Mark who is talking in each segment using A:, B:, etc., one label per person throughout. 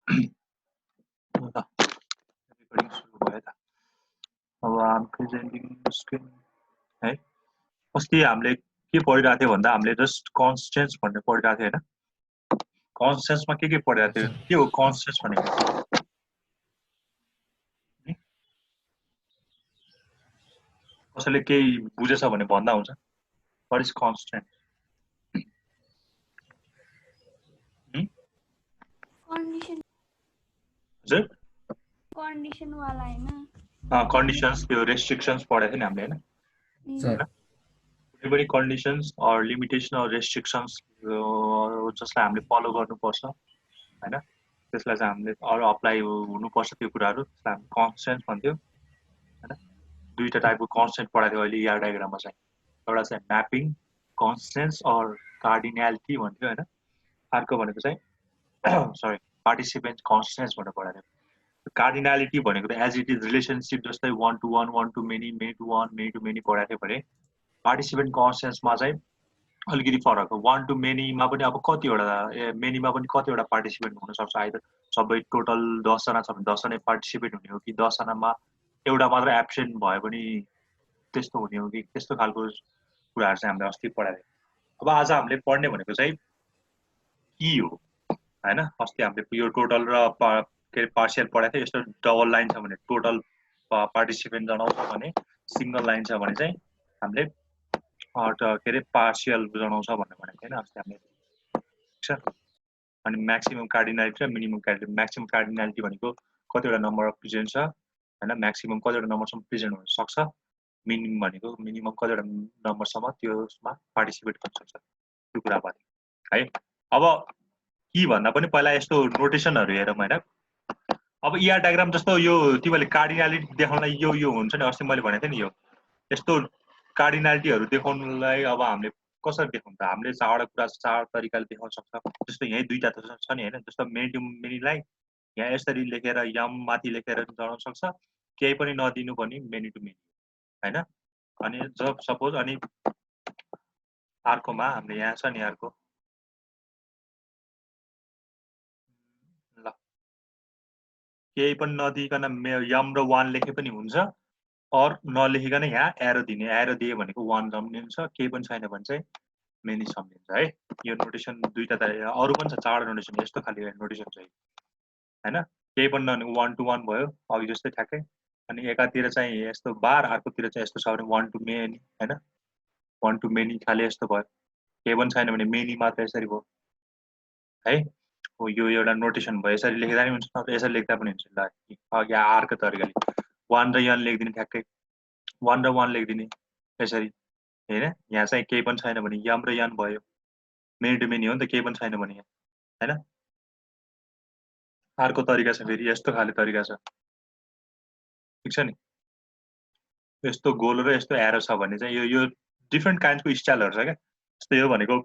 A: ल रेकर्डिङ सुरु भयो त अब आम प्रेजेन्टिङ स्क्रिन है अस्ति हामीले के पढिरहेको थियो भन्दा हामीले जस्ट कन्स्टेन्ट्स भन्ने पढिरहेको थियो हैन कन्स्टेन्ट्समा के पढिरहेको थियो के हो कन्स्टेन्ट्स भनेको कसैले केही बुझेछ भने भन्दा हुन्छ व्हाट इज कन्स्टेन्ट
B: कंडीशन
A: हजुर
B: कंडीशन वाला है ना
A: कन्डिसन्स त्यो रेस्ट्रिक्सन्स पढेको थियो नि हामीले हैन
C: सर
A: कुनै पनि conditions or limitation or restrictions जसलाई हामीले फलो गर्नुपर्छ हैन त्यसलाई चाहिँ हामीले अरू अप्लाई हुनुपर्छ त्यो कुराहरू त्यसलाई हामी कन्स्टेन्ट भन्थ्यो हैन दुईटा टाइपको कन्स्टेन्ट पढाएको थियो अहिले ER डायग्राममा चाहिँ एउटा चाहिँ म्यापिङ कन्स्टेन्ट्स अर कार्डिनालिटी भन्थ्यो हैन अर्को भनेको चाहिँ सरी पार्टिसिपेन्ट कन्स्टेन्ट्स भनेर पढाएको थियो कार्डिनालिटी भनेको त एज इट इज रिलेसनसिप जस्तै 1 to 1 1 to many many to 1 many to many पढाएको थियो भने पार्टिसिपेन्ट कन्स्टेन्ट्समा चाहिँ अलिकति फरक हो 1 to manyमा पनि अब कतिवटा मेनीमा पनि कतिवटा पार्टिसिपेन्ट हुनसक्छ आइदर सबै टोटल 10 जना छ भने 10 जनै पार्टिसिपेट हुने हो कि 10 जनामा एउटा मात्र एब्सेन्ट भयो भने त्यस्तो हुने हो कि त्यस्तो खालको कुराहरू चाहिँ हामीले अस्ति पढाएको अब आज हामीले पढ्ने भनेको चाहिँ के हो हैन अस्ति हामीले यो टोटल र पार्शियल पढाएको थियो यस्तो डबल लाइन छ भने टोटल पार्टिसिपेन्ट जनाउँछ भने सिंगल लाइन छ भने चाहिँ हामीले के अरे पार्शियल जनाउँछ भनेर भनेको थिएन अस्ति हामीले ठीक छ अनि म्याक्सिमम कार्डिनालिटी र मिनिमम कार्डिनालिटी म्याक्सिमम कार्डिनालिटी भनेको कतिवटा नम्बर अफ प्रेजेन्ट छ हैन म्याक्सिमम कतिवटा नम्बरसम्म प्रेजेन्ट हुन सक्छ मिनिमम भनेको मिनिमम कतिवटा नम्बरसम्म त्यसमा पार्टिसिपेट गर्न सक्छ त्यो कुरा भने है अब के भन्दा पनि पहिला यस्तो नोटेसनहरु हेरौँ हैन अब ER डायग्राम जस्तो यो तिमीले कार्डिनालिटी देखाउनलाई यो हुन्छ नि अस्ति मैले भनेको थिएँ नि यो यस्तो कार्डिनालिटीहरु देखाउनलाई अब हामीले कसरी देखाउँ त हामीले चारवटा कुरा चार तरिकाले देखाउन सक्छ जस्तो यही दुईटा त छ नि हैन जस्तो मेनी टु मेनीलाई यहाँ यसरी लेखेर यम माथि लेखेर जनाउन सक्छ केही पनि नदिनु पनि मेनी टु मेनी हैन अनि जब सपोज अनि अर्कोमा हामीले यहाँ छ नि अर्को ल केही पनि नदिकन यम र 1 लेखे पनि हुन्छ और नलेखिकन यहाँ एरो दिने एरो दिए भनेको 1 सम्झिन्छ केही पनि छैन भने चाहिँ मेनी सम्झिन्छ है यो नोटेसन दुईटा त अरु पनि छ चारवटा नोटेसन यस्तो खाली नोटेसन चाहिँ हैन केही पनि नभने 1 to 1 भयो अघि जस्तै ठ्याक्कै अनि एकातिर चाहिँ यस्तो बार अर्कोतिर चाहिँ यस्तो छ भने 1 to many हैन 1 to many खाली यस्तो भयो केही पनि छैन भने मेनी मात्र यसरी भयो है हो यो एउटा नोटेसन भयो यसरी लेख्दा नि हुन्छ यसरी लेख्दा पनि हुन्छ ल अघि आरको तरिकाले 1 र n लेख्दिने ठ्याक्कै 1 र 1 लेख्दिने यसरी हैन यहाँ चाहिँ केही पनि छैन भने यम र n भयो मेनी टु मेनी हो नि त केही पनि छैन भने यहाँ हैन अर्को तरिका छ फेरि यस्तो खाले तरिका छ ठीक छ नि यस्तो गोल र यस्तो एरो छ भने चाहिँ यो डिफरेन्ट काइन्डको स्टाइलहरु छ क्या जस्तो यो भनेको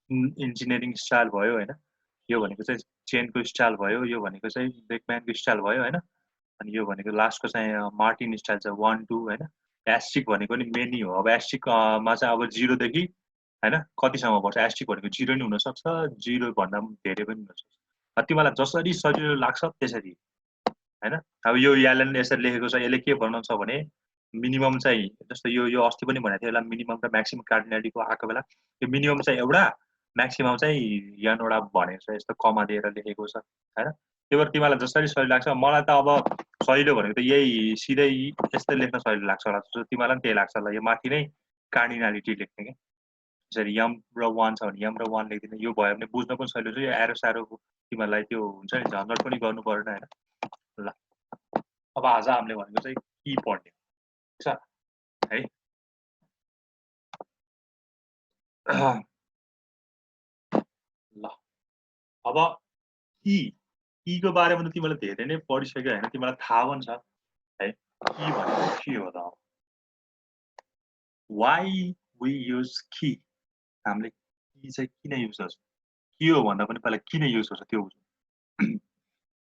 A: इन्जिनियरिङ स्टाइल भयो हैन यो भनेको चाहिँ चेनको स्टाइल भयो यो भनेको चाहिँ बेकम्यानको स्टाइल भयो हैन अनि यो भनेको लास्टको चाहिँ मार्टिन स्टाइल छ 1 2 हैन एस्टिक भनेको नि मेनी हो अब एस्टिक मा चाहिँ अब 0 देखि हैन कतिसम्म पर्छ एस्टिक भनेको 0 नि हुन सक्छ 0 भन्दा धेरै पनि हुन सक्छ तिमीलाई जसरी सजिलो लाग्छ त्यसरी हैन अब यो यालन यसरी लेखेको छ यसले के भन्न छ भने मिनिमम चाहिँ जस्तो यो अस्ति पनि भनेको थियो यसलाई मिनिमम र म्याक्सिमम कार्डिनालिटीको आएको बेला यो मिनिमम चाहिँ एउटा म्याक्सिमम चाहिँ यनवटा भनेको छ यस्तो कमा दिएर लेखेको छ हैन त्यो भएर तिमीलाई जसरी सजिलो लाग्छ मलाई त अब सजिलो भनेको त यही सिधै यस्तै लेख्न सजिलो लाग्छ होला जस्तो तिमीलाई पनि त्यही लाग्छ होला यो माथि नै कार्डिनालिटी लेख्ने के यसरी यम र 1 छ भने यम र 1 लेख्दिने यो भयो भने बुझ्न पनि सजिलो छ यो एरो सारो तिमीलाई त्यो हुन्छ नि झन्झट पनि गर्नु पर्दैन हैन ल अब आज हामीले भनेको चाहिँ की पढ्ने छ है ल अब को बारेमा त तिमीलाई धेरै नै पढिसक्यो हैन तिमीलाई थाहा पनि छ है की भनेको के हो त why we use key हामीले की चाहिँ किन युज गर्छौं के हो भन्दा पनि पहिला किन युज गर्छ त्यो बुझ्नु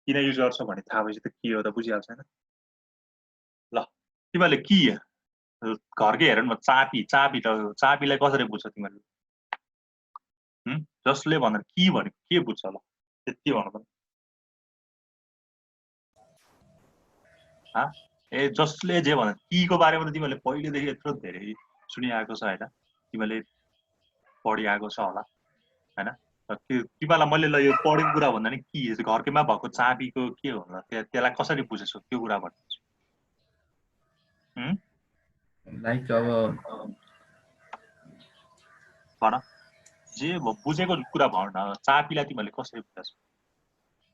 A: किन युज गर्छ भन्ने थाहा भएपछि त के हो त बुझिहाल्छ हैन ल तिमीले की घरकै हेर न चाबीलाई कसरी बुझ्छ तिमीले जसले भन्दा की भनेको के बुझ्छ ल त्यति भन्नु त ए जसले जे भन्छ कीको बारेमा त तिमीहरूले पहिलेदेखि यत्रो धेरै सुनिआएको छ होइन, तिमीहरूले पढिआएको छ होला होइन। त्यो तिमीलाई मैले ल यो पढेको कुरा भन्दा नि की घरकैमा भएको चाबीको के होला त्यसलाई कसरी बुझेछौ त्यो कुरा भन्छु।
C: लाइक अब
A: भन जे बुझेको कुरा भन न, चाबीलाई तिमीहरूले कसरी बुझेछौ,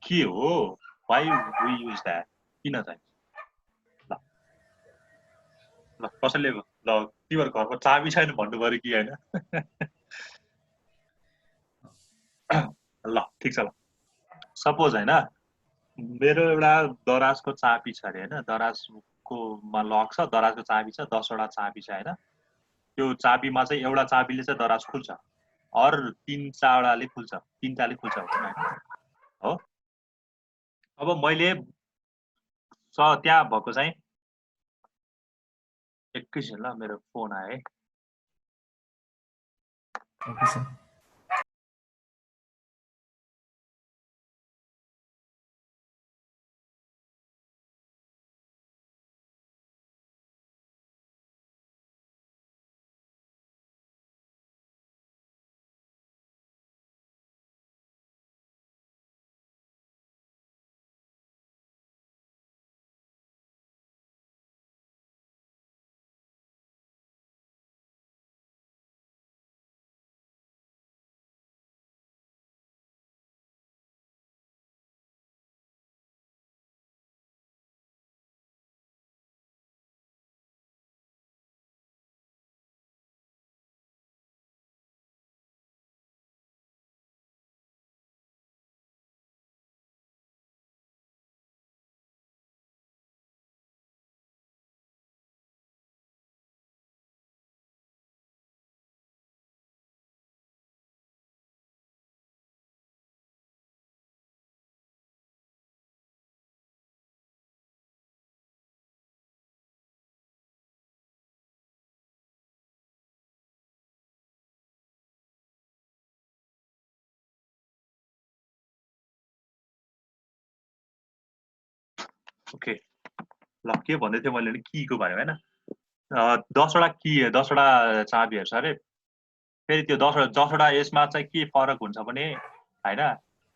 A: के हो, वाइ वी युज द्याट, किन चाहिँ ल ल कसैले ल तिम्रो घरको चाबी छैन भन्नु पर्यो कि होइन। ल ठिक छ, ल सपोज होइन मेरो एउटा दराजको चाबी छ अरे होइन, दराजकोमा लक छ, दराजको चाबी छ, 10वटा चाबी छ होइन। त्यो चाबीमा चाहिँ एउटा चाबीले चाहिँ दराज खुल्छ, अरू 3-4वटाले खुल्छ, 3टाले खुल्छ होइन हो। अब मैले त्यहाँ भएको चाहिँ एकैछिन ल मेरो फोन आयो है।
C: Okay sir.
A: ओके ल के भन्दै थिएँ मैले कीको बारेमा होइन, 10वटा की 10वटा चाबीहरू छ अरे। फेरि त्यो 10वटा यसमा चाहिँ के फरक हुन्छ भने होइन,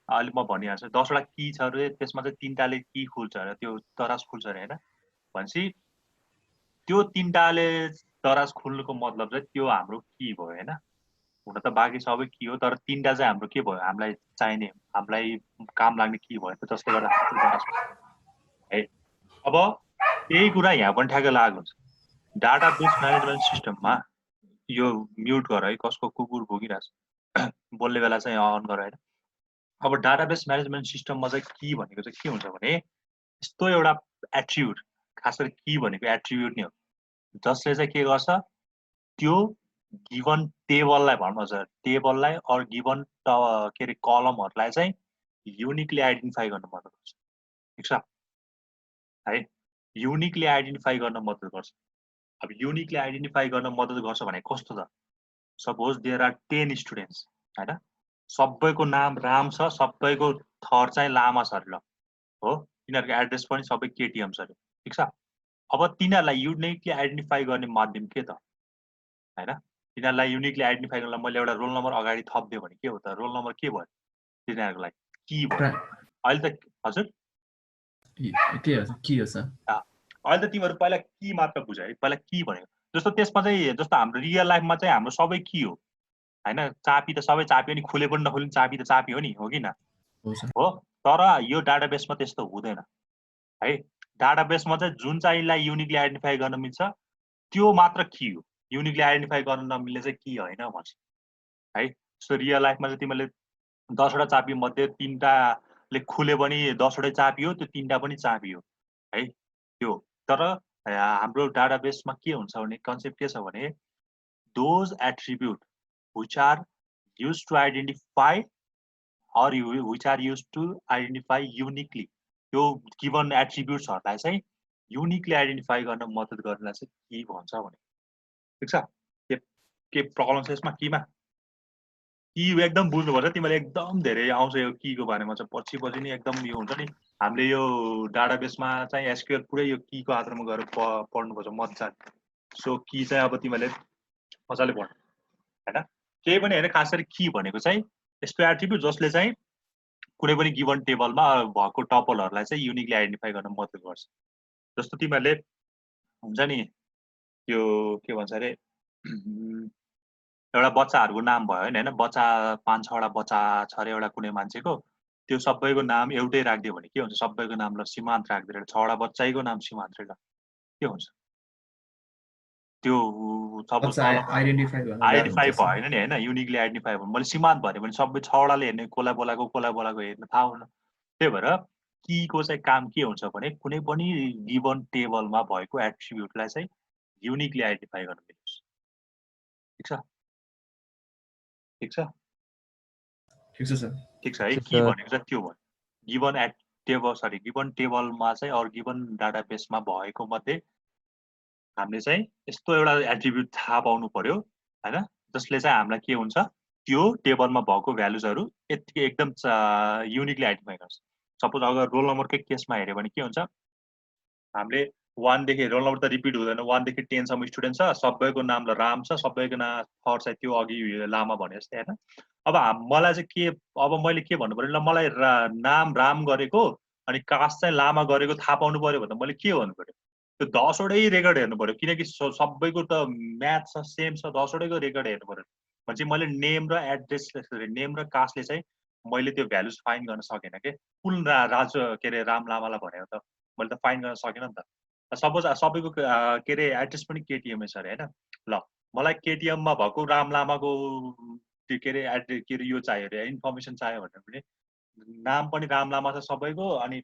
A: अहिले म भनिहाल्छु। 10वटा की छ अरे, त्यसमा चाहिँ 3टाले की खुल्छ अरे, त्यो दराज खुल्छ अरे होइन। भनेपछि त्यो 3टाले दराज खुल्नुको मतलब चाहिँ त्यो हाम्रो की भयो होइन। हुन त बाँकी सबै की हो, तर 3टा चाहिँ हाम्रो के भयो, हामीलाई चाहिने, हामीलाई काम लाग्ने की भयो, जसले गर्दा दराज है। अब यही कुरा यहाँ पनि ठ्याक्कै लागु हुन्छ डाटाबेस म्यानेजमेन्ट सिस्टममा। यो म्युट गर है, कसको कुकुर भोगिरहेछ, बोल्ने बेला चाहिँ अन गर होइन। अब डाटाबेस म्यानेजमेन्ट सिस्टममा चाहिँ की भनेको चाहिँ के हुन्छ भने यस्तो एउटा एट्रिब्युट, खास गरी की भनेको एट्रिब्युट नै हो, जसले चाहिँ के गर्छ त्यो गिभन टेबललाई भनौँ हजुर, टेबललाई अर गिभन के अरे कलमहरूलाई चाहिँ युनिकली आइडेन्टिफाई गर्न मद्दत गर्छ। ठिक छ है, युनिकली आइडेन्टिफाई गर्न मद्दत गर्छ। अब युनिकली आइडेन्टिफाई गर्न मद्दत गर्छ भने कस्तो त, सपोज देयर आर 10 स्टुडेन्ट्स होइन, सबैको नाम राम छ, सबैको थर चाहिँ लामा छ अरे ल हो, तिनीहरूको एड्रेस पनि सबै केटिएम छ अरे। ठिक छ, अब तिनीहरूलाई युनिकली आइडेन्टिफाई गर्ने माध्यम के त होइन, तिनीहरूलाई युनिकली आइडेन्टिफाई गर्नलाई मैले एउटा रोल नम्बर अगाडि थपिदियो भने के हो त, रोल नम्बर के भयो तिनीहरूको लागि की भयो। अहिले त हजुर
C: के हो के हो सर,
A: अहिले त तिमीहरू पहिला की मात्र बुझ है, पहिला की भनेको जस्तो त्यसमा चाहिँ, जस्तो हाम्रो रियल लाइफमा चाहिँ हाम्रो सबै की हो होइन। चाबी त सबै चाबी हो नि, खुले पनि नखुले चाबी त चाबी हो नि, हो कि न हो। तर यो डाटाबेसमा त्यस्तो हुँदैन है। डाटाबेसमा चाहिँ जुन चाहिँलाई युनिकली आइडेन्टिफाई गर्न मिल्छ त्यो मात्र की हो, युनिकली आइडेन्टिफाई गर्न नमिल्ने चाहिँ की होइन भन्छ है। सो रियल लाइफमा चाहिँ तिमीले 10वटा चाबी मध्ये 3टाले खुले पनि 10वटै चाबी हो, त्यो 3टा पनि चाबी हो है त्यो। तर हाम्रो डाटाबेसमा के हुन्छ भने कन्सेप्ट के छ भने those attribute which are used to identify or which are used to identify uniquely, यो गिभन एट्रिब्युट्सहरूलाई चाहिँ युनिकली आइडेन्टिफाई गर्न मद्दत गर्नलाई चाहिँ के भन्छ भने। ठिक छ, के प्रब्लम छ यसमा कीमा? कि एकदम बुझ्नुपर्छ तिमीले एकदम धेरै आउँछ यो कीको बारेमा चाहिँ पछि नि एकदम यो हुन्छ नि हामीले यो डाटाबेसमा चाहिँ एसक्यूएल पुरै यो कीको आधारमा गएर पढ्नुपर्छ मजाले सो की चाहिँ अब तिमीले मजाले पढ्नु हैन केही पनि हैन खास गरी की भनेको चाहिँ यस्तो एट्रिब्युट जसले चाहिँ कुनै पनि गिभन टेबलमा भएको टपलहरूलाई चाहिँ युनिकली आइडेन्टिफाई गर्न मद्दत गर्छ जस्तो तिमीहरूले हुन्छ नि त्यो के भन्छ अरे एउटा बच्चाहरूको नाम भयो हैन बच्चा 5-6 वटा बच्चा छ अरे एउटा कुनै मान्छेको त्यो सबैको नाम एउटै राख्दियो भने के हुन्छ सबैको नाम ल सीमान्त राख्दिएर 6 वटा बच्चाइको नाम सीमान्त ल के हुन्छ त्यो सपोज आइडेन्टिफाई भएन नि हैन युनिकली आइडेन्टिफाई भयो मैले सीमान्त भने पनि सबै 6 वटाले हेर्ने कोला बोलाको हेर्न थाहा हुन त्यही भएर कीको चाहिँ काम के हुन्छ भने कुनै पनि गिभन टेबलमा भएको एट्रिब्युटलाई चाहिँ युनिकली आइडेन्टिफाई गर्न मिल्छ ठीक छ ठीक छ है की भनेको चाहिँ त्यो भयो गिभन टेबलमा चाहिँ अर गिभन डाटाबेसमा भएको मध्ये हामीले चाहिँ यस्तो एउटा एट्रिब्युट थाहा पाउनु पर्यो हैन जसले चाहिँ हामीलाई के हुन्छ त्यो टेबलमा भएको भ्यालुजहरू यतिकै एकदम युनिकली आइडेन्टिफाई गर्छ सपोज अगर रोल नम्बरकै केसमा हेर्यो भने के हुन्छ हामीले 1 देखि रोल नम्बर त रिपिट हुँदैन 1 देखि 10 सम्म स्टुडेन्ट छ सबैको नाम ल राम छ सबैको नाम थर्ड चाहिँ त्यो अघि लामा भने जस्तै हैन अब मलाई चाहिँ के अब मैले के भन्नु पर्यो ल मलाई नाम राम गरेको अनि कास्ट चाहिँ लामा गरेको थाहा पाउनु पर्यो भने मैले के भन्नु पर्यो त्यो 10 वटै रेकर्ड हेर्नु पर्यो किनकि सबैको त म्याच छ सेम छ 10 वटैको रेकर्ड हेर्नु पर्यो भनेपछि मैले नेम र एड्रेस नेम र कास्टले चाहिँ मैले त्यो भ्यालुज फाइन्ड गर्न सकेन के कुल राजु के अरे राम लामालाई भनेको त मैले त फाइन्ड गर्न सकेन नि त सपोज सबैको के अरे एड्रेस पनि केटिएममै छ अरे होइन ल मलाई केटिएममा भएको राम लामाको त्यो के अरे एड्रेस के अरे यो चाहियो अरे इन्फर्मेसन चाहियो भने पनि नाम पनि राम लामा छ सबैको अनि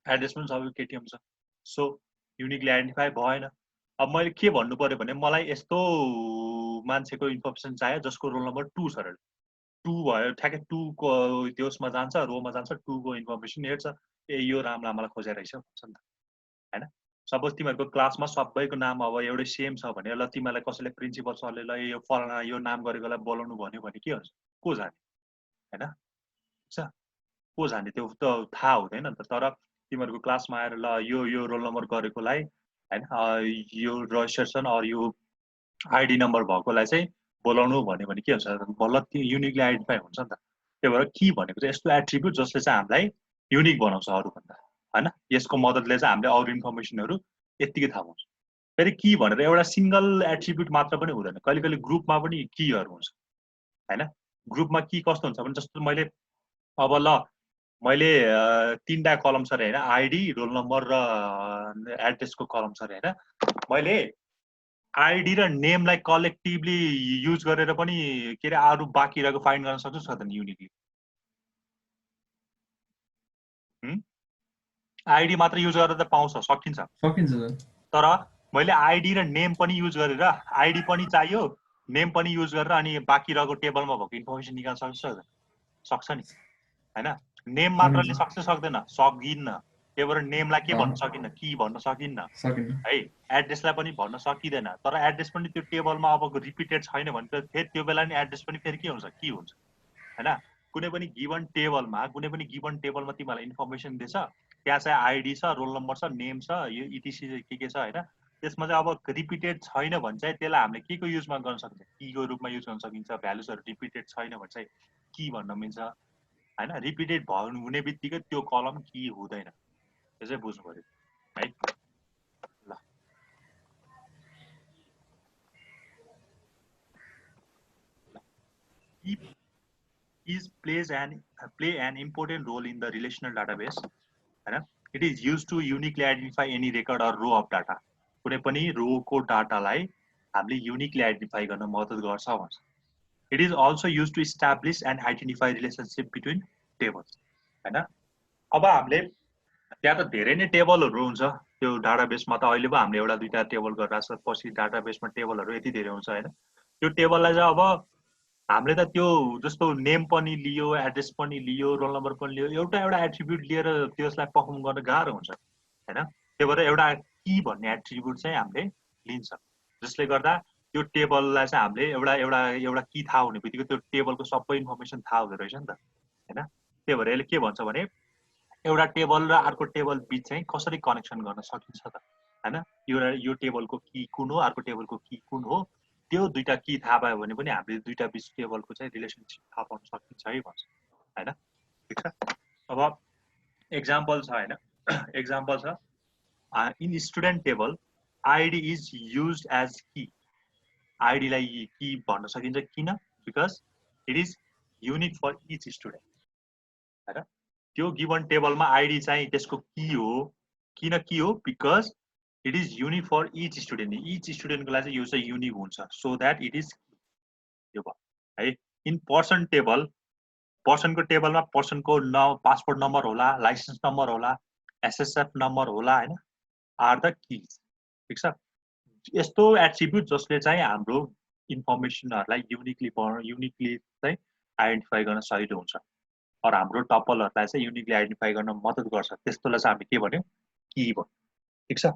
A: एड्रेस पनि सबैको केटिएम छ सो युनिकली आइडेन्टिफाई भएन अब मैले के भन्नु पर्यो भने मलाई यस्तो मान्छेको इन्फर्मेसन चाहियो जसको रोल नम्बर 2 छ अरे 2 भयो ठ्याक्कै 2 को त्यसमा जान्छ रोमा जान्छ 2 को इन्फर्मेसन हेर्छ ए यो राम लामालाई खोजेर रहेछ भन्छ नि त हैन सपोज तिमीहरूको क्लासमा सबैको नाम अब एउटै सेम छ भने ल तिमीलाई कसैले प्रिन्सिपल सरले ल यो फलाना यो नाम गरेकोलाई बोलाउनु भन्यो भने के हुन्छ को जाने हैन छ को जाने त्यो त थाहा हुँदैन नि त तर तिमीहरूको क्लासमा आएर ल यो रोल नम्बर गरेकोलाई हैन यो रजिस्ट्रेसन अर यो आइडी नम्बर भएकोलाई चाहिँ बोलाउनु भन्यो भने के हुन्छ बल्ल त्यो युनिकली आइडेन्टिफाई हुन्छ नि त त्यही भएर की भनेको चाहिँ यस्तो एट्रिब्युट जसले चाहिँ हामीलाई युनिक बनाउँछ अरूभन्दा हैन यसको मद्दतले चाहिँ हामीले अरू इन्फर्मेसनहरू यतिकै थाहा पाउँछ फेरि की भनेर एउटा सिंगल एट्रिब्युट मात्र पनि हुँदैन कहिले कहिले ग्रुपमा पनि कीहरू हुन्छ हैन ग्रुपमा की कस्तो हुन्छ भने जस्तो मैले अब ल मैले 3टा कलम छ अरे हैन आइडी रोल नम्बर र एड्रेसको कलम छ अरे हैन मैले आइडी र नेमलाई कलेक्टिभली युज गरेर पनि के अरे अरू बाँकी रहेको फाइन्ड गर्न सक्छु सक्दैन युनिकली आइडी मात्र युज गरेर त पाउँछ सकिन्छ तर मैले आइडी र नेम पनि युज गरेर आइडी पनि चाहियो नेम पनि युज गरेर अनि बाँकी रहेको टेबलमा भएको इन्फर्मेसन निकाल्न सक्छ नि हैन नेम मात्रले सक्छ सक्दैन सकिन्न त्यही भएर नेमलाई के भन्न सकिन्न की भन्न सकिन्न है एड्रेसलाई पनि भन्न सकिँदैन तर एड्रेस पनि त्यो टेबलमा अब रिपिटेड छैन भने फेरि त्यो बेला नि एड्रेस पनि फेरि के हुन्छ की हुन्छ हैन कुनै पनि गिभन टेबलमा तिमीलाई इन्फर्मेसन दिन्छ त्यहाँ चाहिँ आइडी छ रोल नम्बर छ नेम छ यो इटिसी के छ हैन त्यसमा चाहिँ अब रिपिटेड छैन भने चाहिँ त्यसलाई हामीले के को युजमा गर्न सकिन्छ कीको रूपमा युज गर्न सकिन्छ भ्यालुजहरू रिपिटेड छैन भने चाहिँ की भन्न मिल्छ हैन रिपिटेड हुने बित्तिकै त्यो कलम की हुँदैन त्यो चाहिँ बुझ्नु पर्यो है ल keys play an important role in the relational database हैन it is used to uniquely identify any record or row of data कुनै पनि रो को डाटालाई हामीले युनिकली आइडेन्टिफाई गर्न मद्दत गर्छ भन्छ it is also used to establish and identify relationship between tables हैन अब हामीले त्यहाँ त धेरै नै टेबलहरु हुन्छ त्यो डाटाबेसमा त अहिले पो हामीले एउटा दुईटा टेबल गरिराछ पछि डाटाबेसमा टेबलहरु यति धेरै हुन्छ हैन त्यो टेबललाई चाहिँ अब हामीले त त्यो जस्तो नेम पनि लियो एड्रेस पनि लियो रोल नम्बर पनि लियो एउटा एट्रिब्युट लिएर त्यसलाई परफर्म गर्न गाह्रो हुन्छ हैन त्यही भएर एउटा की भन्ने एट्रिब्युट चाहिँ हामीले लिन्छ जसले गर्दा त्यो टेबललाई चाहिँ हामीले एउटा की थाहा हुने बित्तिकै त्यो टेबलको सबै इन्फर्मेसन थाहा हुँदो रहेछ नि त हैन त्यही भएर यसले के भन्छ भने एउटा टेबल र अर्को टेबल बीच चाहिँ कसरी कनेक्सन गर्न सकिन्छ त हैन यो टेबलको की कुन हो अर्को टेबलको की कुन हो त्यो दुईटा की थाहा पायो भने पनि हामीले दुईटा बीच टेबलको चाहिँ रिलेसनशिप थाहा पाउन सकिन्छ है भन्छ हैन ठीक छ अब एक्जाम्पल छ हैन एक्जाम्पल छ in student table id is used as key id लाई की भन्न सकिन्छ किन because it is unique for each student हैन त्यो गिवन टेबलमा id चाहिँ त्यसको की हो किन की हो because it is unique for each स्टुडेन्टको लागि चाहिँ यो चाहिँ युनिक हुन्छ सो दैट इट इज यो भयो है इन पर्सन टेबल पर्सनको टेबलमा पर्सनको पासपोर्ट नम्बर होला लाइसेन्स नम्बर होला एसएसएफ नम्बर होला हैन आर द कीज ठीक छ यस्तो एट्रिब्युट जसले चाहिँ हाम्रो इन्फर्मेसनहरुलाई युनिकली चाहिँ आइडेन्टिफाई गर्न सजिलो हुन्छ र हाम्रो टपलहरुलाई चाहिँ युनिकली आइडेन्टिफाई गर्न मद्दत गर्छ त्यस्तोलाई चाहिँ हामी के भन्यौ की भन्यौ ठीक छ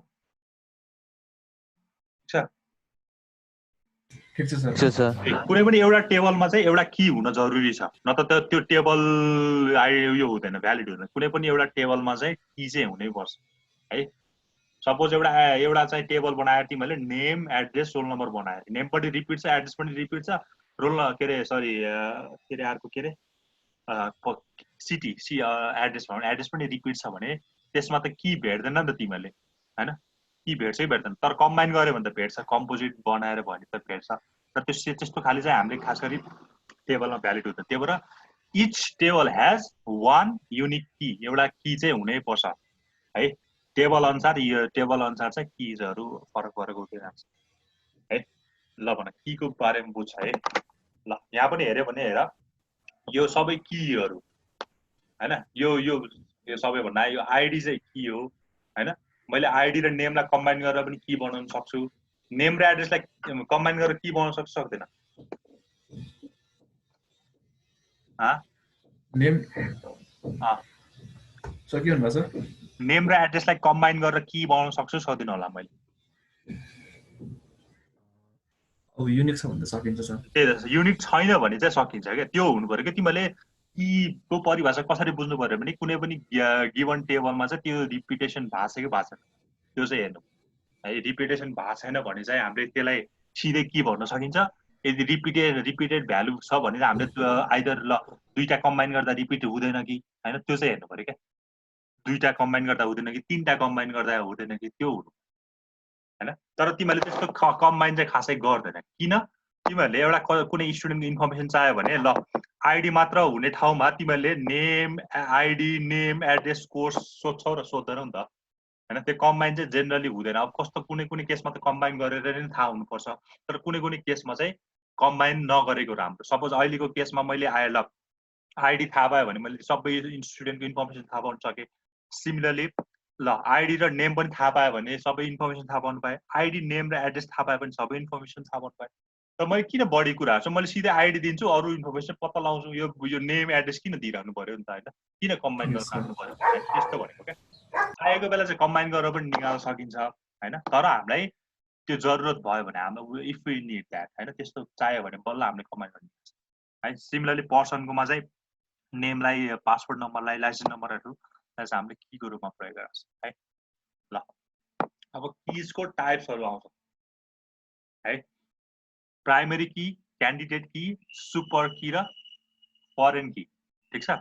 C: ठिक छ सर
A: कुनै पनि एउटा टेबलमा चाहिँ एउटा की हुन जरुरी छ न त त्यो टेबल यो हुँदैन भ्यालिड हुँदैन कुनै पनि एउटा टेबलमा चाहिँ की चाहिँ हुनै पर्छ है सपोज एउटा चाहिँ टेबल बनाएर तिमीले नेम एड्रेस रोल नम्बर बनायो नेम पनि रिपिट छ एड्रेस पनि रिपिट छ रोल के रे सरी के रे अर्को के रे सिटी एड्रेस भनौँ एड्रेस पनि रिपिट छ भने त्यसमा त की भेट्दैन नि त तिमीले हैन की भेट्छै भेट्दैन तर कम्बाइन गर्यो भने त भेट्छ कम्पोजिट बनाएर भने त भेट्छ तर त्यस्तो खाली चाहिँ हामीले खास गरी टेबलमा भ्यालिड हुन्छ त्यही भएर each table has one unique key एउटा की चाहिँ हुनै पर्छ है टेबल अनुसार यो टेबल अनुसार चाहिँ कीजहरु फरक हुँदै जान्छ है ल भन कीको बारेमा बुझ्छ है ल यहाँ पनि हेर्यो भने हेर यो सबै कीहरु हैन यो सबै भन्दा यो आईडी चाहिँ की हो हैन मैले आईडी र नेमलाई कम्बाइन गरेर पनि की बनाउन सक्छु नेम र एड्रेसलाई कम्बाइन गरेर की बनाउन सक्दैन
C: नेम सकियो नि सर
A: नेम र एड्रेसलाई कम्बाइन गरेर की बनाउन सक्छु सक्दिन होला मैले
C: अब युनिक छ भन्दा सकिन्छ सर
A: त्यही युनिक छैन भने चाहिँ सकिन्छ के त्यो हुनु पर्यो के तिमीले कीको परिभाषा कसरी बुझ्नु पर्यो भने कुनै पनि गिवन टेबलमा चाहिँ त्यो रिपिटेसन भएको छ कि भएको छैन त्यो चाहिँ हेर्नु है रिपिटेसन भएको छैन भने चाहिँ हामीले त्यसलाई सिधै की भन्न सकिन्छ यदि रिपिटेड भ्यालु छ भने चाहिँ हामीले आइदर ल दुईटा कम्बाइन गर्दा रिपिट हुँदैन कि हैन त्यो चाहिँ हेर्नु पर्यो के दुईटा कम्बाइन गर्दा हुँदैन कि तीनटा कम्बाइन गर्दा हुँदैन कि त्यो हुनु हैन तर तिमीले त्यस्तो कम्बाइन चाहिँ खासै गर्दैन किन तिमीहरूले एउटा कुनै स्टुडेन्टको इन्फर्मेसन चाह्यो भने ल आईडी मात्र हुने ठाउँमा तिमीहरूले name ID name address course सोध्छौ र सोध्दैनौ नि त हैन त्यो कम्बाइन चाहिँ जेनरली हुँदैन अब कस्तो कुनै केसमा त कम्बाइन गरेर नै थाहा हुनुपर्छ तर कुनै केसमा चाहिँ कम्बाइन नगरेको राम्रो सपोज अहिलेको केसमा मैले ल आईडी थाहा पायो भने मैले सबै स्टुडेन्टको इन्फर्मेसन थाहा पाउन सके सिमिलरली ल आईडी र नेम पनि थाहा पायो भने सबै इन्फर्मेसन थाहा पाउनु पाएँ आईडी नेम र एड्रेस थाहा पाए पनि सबै इन्फर्मेसन थाहा पाउनु पाएँ तर मैले किन बढी कुराहरू छ मैले सिधै आईडी दिन्छु अरू इन्फर्मेसन पत्ता लगाउँछु यो नेम एड्रेस किन दिइरहनु पर्यो नि त हैन किन कम्बाइन गर्न सक्नु पर्यो त्यस्तो भनेको क्या आएको बेला चाहिँ कम्बाइन गरेर पनि निकाल्न सकिन्छ हैन तर हामीलाई त्यो जरुरत भयो भने हाम्रो इफ वी निड दैट हैन त्यस्तो चाहियो भने बल्ल हामीले कम्बाइन गर्न सक्छ है सिमिलरली पर्सनकोमा चाहिँ नेमलाई पासपोर्ट नम्बरलाई लाइसेन्स नम्बरहरु चाहिँ हामीले कीको रूपमा प्रयोग गर्छ है ल अब कीजको टाइप्सहरु आउँछ है प्राइमरी की क्यान्डिडेट की सुपर की र फरेन की ठीक छ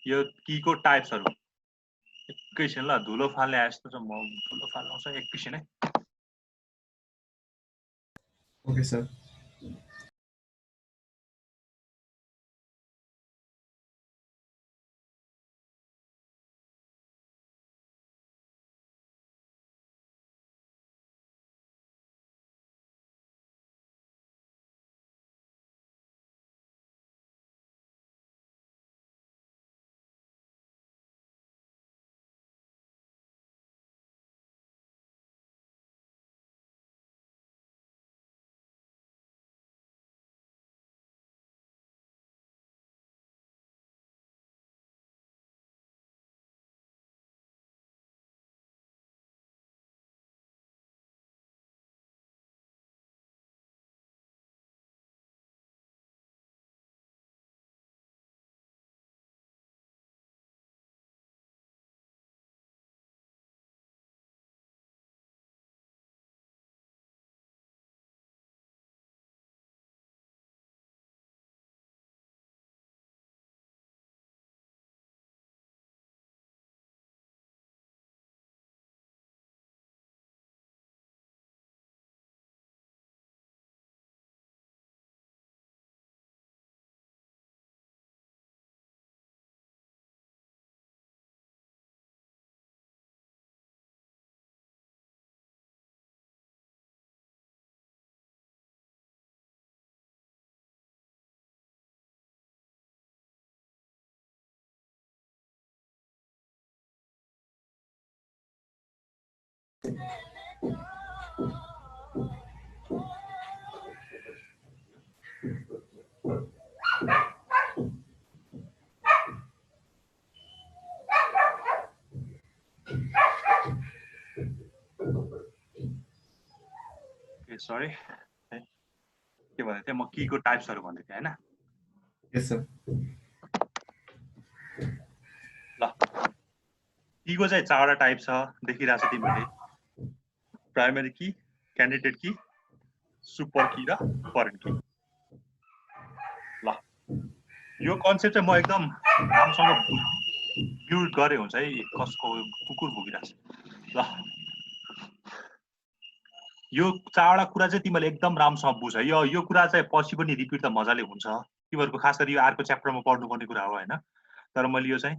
A: यो कीको टाइप्सहरु एकैछिन ल धुलो फाल्ने आए जस्तो छ म धुलो फाल्नु आउँछ एकैछिन है
C: ओके सर
A: सरी के भन्दै थिएँ म कीको टाइप्सहरु भन्दै थिएँ हैन
C: यस सर
A: ल कीको चाहिँ चारवटा टाइप छ देखिरहेछ तिमीले प्राइमरी की क्यान्डिडेट की सुपर की र फरेन की ल यो कन्सेप्ट चाहिँ म एकदम राम्रोसँग म्युट गरे हुन्छ है कसको कुकुर भुकिरहेछ ल यो चारवटा कुरा चाहिँ तिमीले एकदम राम्रोसँग बुझ यो कुरा चाहिँ पछि पनि रिपिट त मजाले हुन्छ तिमीहरुको खास गरी यो अर्को च्याप्टरमा पढ्नुपर्ने कुरा हो हैन तर मैले यो चाहिँ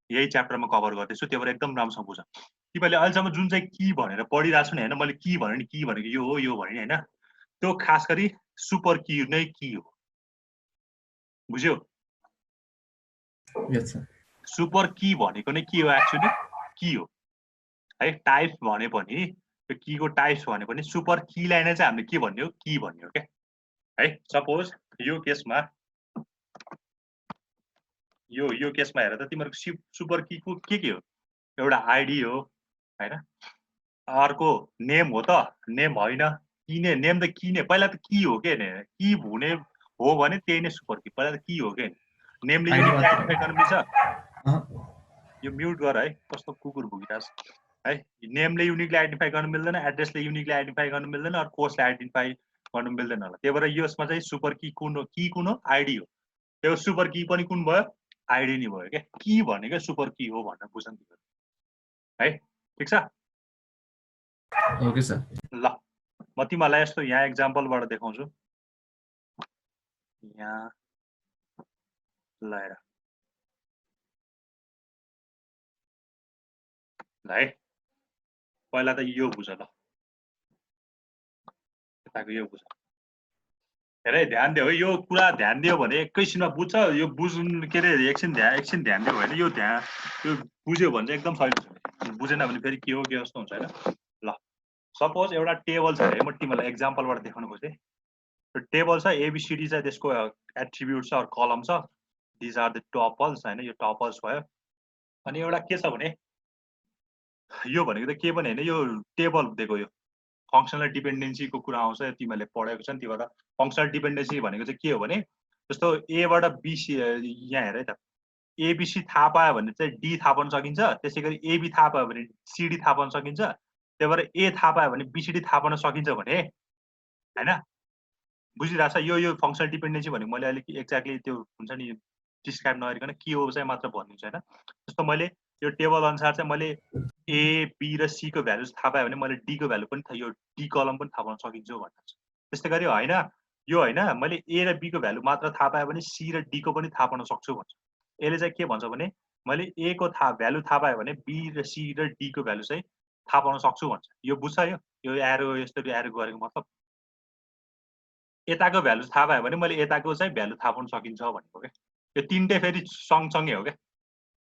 A: यही च्याप्टरमा कभर गर्दैछु त्यही भएर एकदम राम्रोसँग बुझ तिमीले अहिलेसम्म जुन चाहिँ की भनेर पढिरहेछौ नि हैन मैले की भने नि की भनेको यो हो यो भने हैन त्यो खास गरी सुपर की नै की हो बुझ्यौ
C: यस सर
A: सुपर की भनेको नै के हो एक्चुअली की हो है टाइप भने पनि त्यो कीको टाइप्स भने पनि सुपर कीलाई नै चाहिँ हामीले के भन्ने हो की भन्ने हो के है सपोज यो केसमा यो केसमा हेर त तिमीहरुको सुपर कीको के हो एउटा आईडी हो हैन अर्को नेम हो त नेम होइन किने नेम त किने पहिला त की हो के की हुने हो भने त्यही नै सुपर की पहिला त की हो के नेमले युनिकली आइडेन्टिफाई गर्न मिल्छ यो म्युट गर है कस्तो कुकुर भुकिरहेछ है नेमले युनिकली आइडेन्टिफाई गर्न मिल्दैन एड्रेसले युनिकली आइडेन्टिफाई गर्न मिल्दैन अर कोर्सले आइडेन्टिफाई गर्न मिल्दैन होला त्यही भएर यसमा चाहिँ सुपर की कुन हो आईडी हो त्यो सुपर की पनि कुन भयो आईडी नि भयो के की भनेको सुपर की हो भनेर बुझ्न है ठीक छ
C: ओके सर
A: ल म तिमीलाई यस्तो यहाँ एक्जाम्पलबाट देखाउँछु यहाँ ल हेर ल है पहिला त यो बुझ ल यताको यो बुझ हेर है ध्यान दियो है यो कुरा ध्यान दियो भने एकैछिनमा बुझ्छ यो बुझ्नु के अरे एकछिन ध्यान दियो भने यो बुझ्यो भने चाहिँ एकदम सजिलो बुझेन भने फेरि के हो के जस्तो हुन्छ हैन ल सपोज एउटा टेबल छ है म तिमीलाई एक्जाम्पलबाट देखाउन खोजेँ त्यो टेबल छ एबीसीडी चाहिँ त्यसको एट्रिब्युट छ अर कलम छ दिज आर द टपल्स हैन यो टपल्स भयो अनि एउटा के छ भने यो भनेको त के पनि हैन यो टेबल दिएको यो फंक्सनल डिपेन्डेन्सीको कुरा आउँछ तिमीले पढेको छ नि त्यो भएर फंक्सनल डिपेन्डेन्सी भनेको चाहिँ के हो भने जस्तो ए बाट बीसी यहाँ हेर है त एबीसी थाहा पायो भने चाहिँ डी थाहा पाउन सकिन्छ त्यसैगरी एबी थाहा पायो भने सीडी थाहा पाउन सकिन्छ त्यही भएर ए थाहा पायो भने बीसीडी थाहा पाउन सकिन्छ भने हैन बुझिरहेछ यो फंक्सनल डिपेन्डेन्सी भनेको मैले अलिक एक्ज्याक्टली त्यो हुन्छ नि डिस्क्राइब नगरिकन के हो चाहिँ मात्र भनिदिन्छु हैन जस्तो मैले यो टेबल अनुसार चाहिँ मैले ए बी र सी को भ्यालुज थाहा पायो भने मैले डी को भ्यालु पनि यो डी कलम पनि थाहा पाउन सकिन्छु भन्नुहुन्छ त्यस्तै गरी हैन यो हैन मैले ए र बी को भ्यालु मात्र थाहा पायो भने सी र डी को पनि थाहा पाउन सक्छु भन्छ यसले चाहिँ के भन्छ भने मैले ए को भ्यालु थाहा पायो भने बी र सी र डी को भ्यालु चाहिँ थाहा पाउन सक्छु भन्छ यो बुझ्छ यो एरो यस्तो एरो गरेको मतलब यताको भ्यालु थाहा पायो भने मैले यताको चाहिँ भ्यालु थाहा पाउन सकिन्छ भनेको के यो तीनटै फेरि सँगसँगै हो के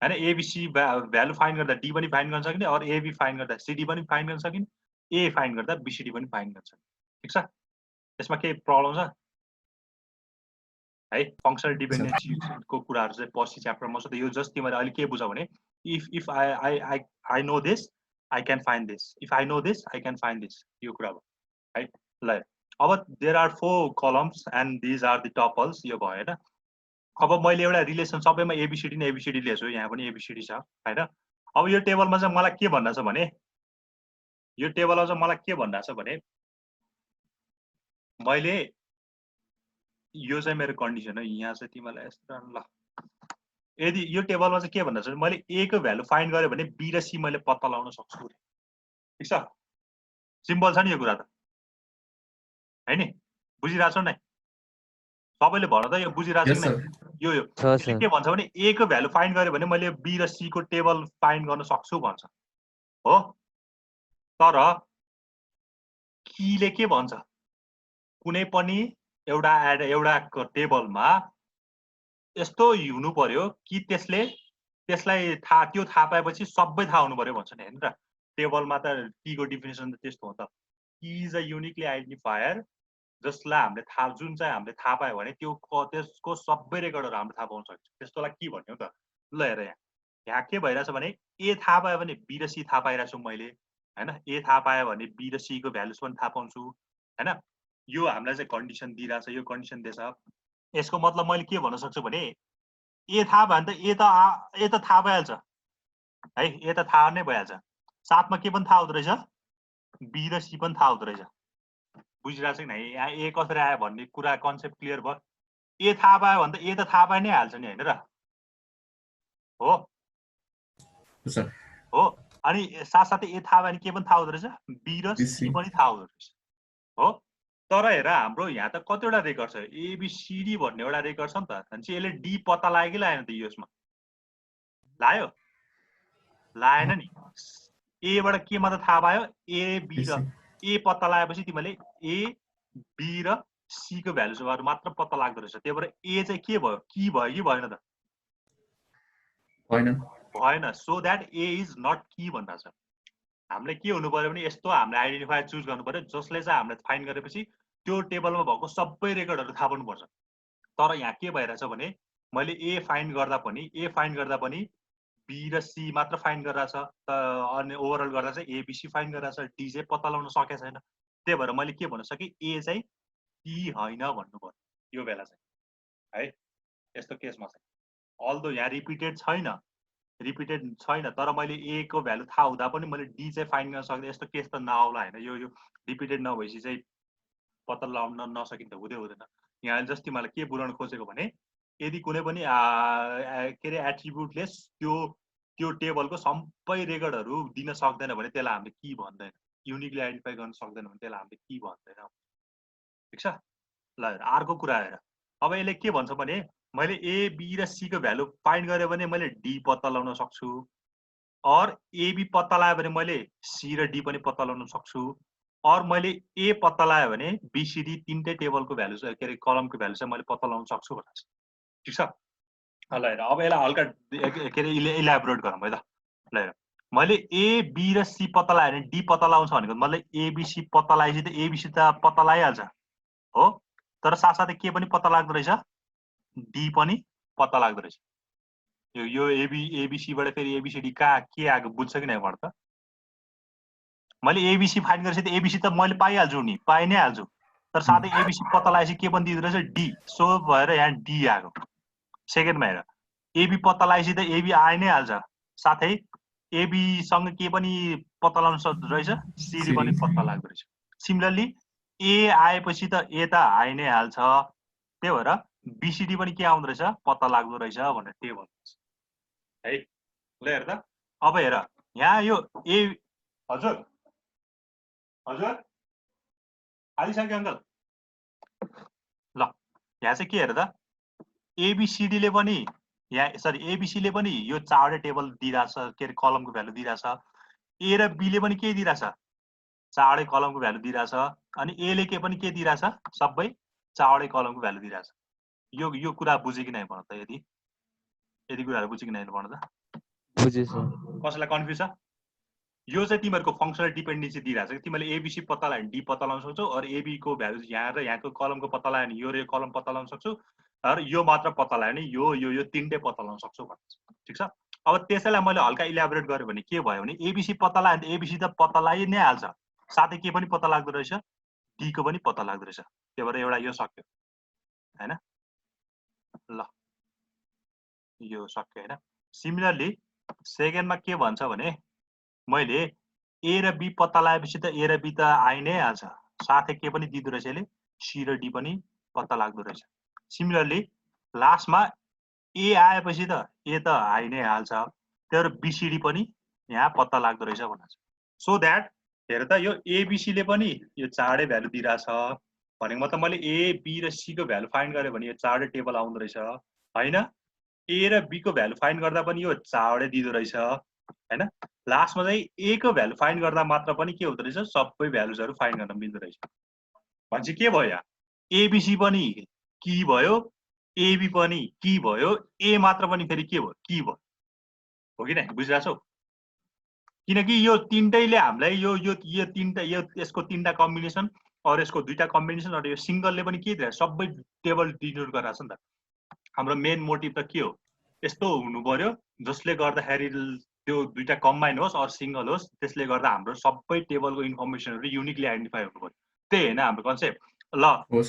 A: हैन एबीसी भ्यालु फाइन्ड गर्दा डी पनि फाइन्ड गर्न सकिने और एबी फाइन्ड गर्दा सीडी पनि फाइन्ड गर्न सकिने ए फाइन्ड गर्दा बीसीडी पनि फाइन्ड गर्न सकिने ठीक छ यसमा के प्रब्लम छ है फंक्सनल डिपेन्डेन्सी को कुराहरु चाहिँ पछि च्याप्टरमा छ त यो जस्ट तिमीले अहिले के बुझ भने if I know this I can find this if I know this I can find this यो कुरा हो है ल अब there are 4 columns and these are the tuples यो भयो हैन अब मैले एउटा रिलेसन सबैमा एबीसीडी नै एबीसीडी लिएछु यहाँ पनि एबीसीडी छ हैन अब यो टेबलमा चाहिँ मलाई के भन्दा छ भने यो टेबलमा चाहिँ मलाई के भन्दा छ भने मैले यो चाहिँ मेरो कन्डिसन हो यहाँ चाहिँ तिमीलाई यस्तो ल यदि यो टेबलमा चाहिँ के भन्दा छ मैले ए को भ्यालु फाइन्ड गरे भने बी र सी मैले पत्ता लगाउन सक्छु ठीक छ सिम्पल छ नि यो कुरा त हैन बुझिराछौ नै सबैले भन त यो बुझिराछौ नै यो के भन्छ भने ए को भ्यालु फाइन्ड गरे भने मैले बी र सी को टेबल फाइन्ड गर्न सक्छु भन्छ हो तर कीले के भन्छ कुनै पनि एउटा टेबलमा यस्तो हुनु पर्यो कि त्यसलाई थाहा पाएपछि सबै थाहा हुनु पर्यो भन्छ नि हैन र टेबलमा त की को डेफिनेसन त त्यस्तो हो त की इज अ युनिकली आइडेन्टिफायर जसलाई हामीले थाहा जुन चाहिँ हामीले थाहा पायो भने त्यसको सबै रेकर्डहरू हामीले थाहा पाउन सक्छौँ त्यस्तोलाई के भन्ने हो त ल हेर यहाँ के भइरहेछ भने ए थाहा पायो भने बी र सी थाहा पाइरहेको छु मैले हैन ए थाहा पायो भने बी र सी को भ्यालुज पनि थाहा पाउँछु हैन यो हामीलाई चाहिँ कन्डिसन दिइरहेछ यो कन्डिसन दिएछ यसको मतलब मैले के भन्न सक्छु भने ए थाहा भयो भने त ए त थाहा भइहाल्छ है ए त थाहा नै भइहाल्छ साथमा के पनि थाहा हुँदो रहेछ बी र सी पनि थाहा हुँदो रहेछ बुझिरहेको छ कि यहाँ ए कसरी आयो भन्ने कुरा कन्सेप्ट क्लियर भयो ए थाहा पायो भने त ए त थाहा पाइ नै हाल्छ नि हैन र हो हो अनि साथसाथै ए थाहा भयो भने के पनि थाहा हुँदो रहेछ बी र सी पनि थाहा हुँदो रहेछ हो तर हेर हाम्रो यहाँ त कतिवटा रेकर्ड छ एबिसिडी भन्ने एउटा रेकर्ड छ नि त भनेपछि यसले डी पत्ता लाग्यो कि लागेन त यसमा लायो लागेन नि एबाट केमा त थाहा पायो ए बी र ए पत्ता लगाएपछि तिमीले ए बी र सी को भ्यालुजहरू मात्र पत्ता लाग्दो रहेछ त्यही भएर ए चाहिँ के भयो कि भयो कि भएन त भएन so that A is not key भन्दा छ हामीले के हुनु पर्यो भने यस्तो हामीले आइडेन्टिफायर चुज गर्नु पर्यो जसले चाहिँ हामीले फाइन्ड गरेपछि त्यो टेबलमा भएको सबै रेकर्डहरू थाहा पाउनुपर्छ तर यहाँ के भइरहेछ भने मैले ए फाइन्ड गर्दा पनि बी र सी मात्र फाइन्ड गरिरहेछ अनि ओभरअल गर्दा चाहिँ एबिसी फाइन्ड गरिरहेछ डी चाहिँ पत्ता लगाउन सकेको छैन त्यही भएर मैले के भन्न सकेँ ए चाहिँ की होइन भन्नु पर्यो यो बेला चाहिँ है यस्तो केसमा चाहिँ अल्दो यहाँ रिपिटेड छैन तर मैले ए को भ्यालु थाहा हुँदा पनि मैले डी चाहिँ फाइन्ड गर्न सक्दैन यस्तो केस त नआउला होइन यो रिपिटेड नभएपछि चाहिँ पत्ता लगाउन नसकिन्छ हुँदैन यहाँ जस्तै मलाई के बुझाउन खोजेको भने यदि कुनै पनि के अरे एट्रिब्युटले त्यो टेबलको सबै रेकर्डहरू दिन सक्दैन भने त्यसलाई हामीले की भन्दैन युनिकली आइडेन्टिफाई गर्न सक्दैन भने त्यसलाई हामीले की भन्दैन ठिक छ ल अर्को कुरा हेर अब यसले के भन्छ भने मैले ए बी र सी को भ्यालु फाइन्ड गरेँ भने मैले डी पत्ता लगाउन सक्छु और एबी पत्ता लगायो भने मैले सी र डी पनि पत्ता लगाउन सक्छु और मैले ए पत्ता लगायो भने बीसीडी तीनटै टेबलको भ्यालु के अरे कलमको भ्यालु चाहिँ मैले पत्ता लगाउन सक्छु भनेको छ ठिक छ ल हेर अब यसलाई हल्का के अरे इलाबोरेट गरौँ है त ल हेर मैले ए बी र सी पत्ता लगायो भने डी पत्ता लगाउँछ भनेको मतलब एबिसी पत्ता लगाएपछि त एबिसी त पत्ता लगाइहाल्छ हो तर साथसाथै के पनि पत्ता लाग्दो रहेछ डी पनि पत्ता लाग्दो रहेछ यो एबिसीबाट फेरि एबिसिडी कहाँ के आएको बुझ्छ कि नै भन त मैले एबिसी फाइन्ड गरेपछि त एबिसी त मैले पाइहाल्छु नि पाइ नै हाल्छु तर साथै एबिसी पत्ता लगाएपछि के पनि दिँदो रहेछ डी सो भएर यहाँ डी आएको सेकेन्डमा हेर एबी पत्ता लगाएपछि त एबी आइ नै हाल्छ साथै एबी सँग के पनि पत्ता लगाउन सक्दो रहेछ सीडी पनि पत्ता लाग्दो रहेछ सिमिलरली ए आएपछि त ए त आइ नै हाल्छ त्यही भएर बीसीडी पनि के आउँदो रहेछ पत्ता लाग्दो रहेछ भनेर टेबल है ल हेर त अब हेर यहाँ यो ए हजुर आइसक्यो अङ्कल ल यहाँ चाहिँ के हेर त एबिसिडीले पनि यहाँ सरी एबिसीले पनि यो चारवटै टेबल दिइरहेछ के अरे कलमको भ्यालु दिइरहेछ ए र बीले पनि के दिइरहेछ चारवटै कलमको भ्यालु दिइरहेछ अनि एले के पनि के दिइरहेछ सबै चारवटै कलमको भ्यालु दिइरहेछ यो कुरा बुझे कि नै भन त यदि कुराहरु बुझे कि नै भन त
D: बुझे सर
A: कसैलाई कन्फ्युज छ यो चाहिँ तिमीहरुको फंक्सनल डिपेन्डेन्सी दिइरहेछ कि तिमीले एबीसी पत्ता लगायो भने डी पत्ता लगाउन सक्छौ और एबी को भ्यालु यहाँ र यहाँको कलमको पत्ता लगायो भने यो र यो कलम पत्ता लगाउन सक्छौ र यो मात्र पत्ता लगायो भने यो तीनटै पत्ता लगाउन सक्छौ भन्छ ठीक छ अब त्यसैलाई मैले हल्का इलाबोरेट गरे भने के भयो भने एबीसी पत्ता लगायो भने एबीसी त पत्ता लागि नै हाल्छ साथै के पनि पत्ता लाग्दो रहेछ डी को पनि पत्ता लाग्दो रहेछ त्यही भएर एउटा यो सक्यो हैन ल यो सक्यो हैन सिमिलरली सेकेन्डमा के भन्छ भने मैले ए र बी पत्ता लगाएपछि त ए र बी त आइ नै हाल्छ साथै के पनि दिदो रहेछ यसले सी र डी पनि पत्ता लाग्दो रहेछ सिमिलरली लास्टमा ए आएपछि त ए त आइ नै हाल्छ त्यही बीसीडी पनि यहाँ पत्ता लाग्दो रहेछ भन्छ सो दैट हेर त यो एबीसी ले पनि यो चारवटै भ्यालु दिइराछ भनेको मतलब मैले ए बी र सी को भ्यालु फाइन्ड गरे भने यो चारवटै टेबल आउँदो रहेछ हैन ए र बी को भ्यालु फाइन्ड गर्दा पनि यो चारवटै दिदो रहेछ हैन लास्टमा चाहिँ ए को भ्यालु फाइन्ड गर्दा मात्र पनि के हुँदो रहेछ सबै भ्यालुजहरु फाइन्ड गर्न मिल्दो रहेछ भन्छ के भयो यहाँ एबीसी पनि की भयो एबी पनि की भयो ए मात्र पनि फेरि के भयो की भयो हो कि नै बुझिराछौ किनकि यो तीनटैले हामीलाई यो तीनटा यसको तीनटा कम्बिनेसन और यसको दुईटा कम्बिनेसन और यो सिंगलले पनि के दिन्छ सबै टेबल डिनोट गरिरहेछ नि त हाम्रो मेन मोटिभ त के हो यस्तो हुनु पर्यो जसले गर्दाखेरि त्यो दुईटा कम्बाइन होस् और सिंगल होस् त्यसले गर्दा हाम्रो सबै टेबलको इन्फर्मेसनहरु युनिकली आइडेन्टिफाई हुनु पर्यो त्यही हैन हाम्रो कन्सेप्ट ल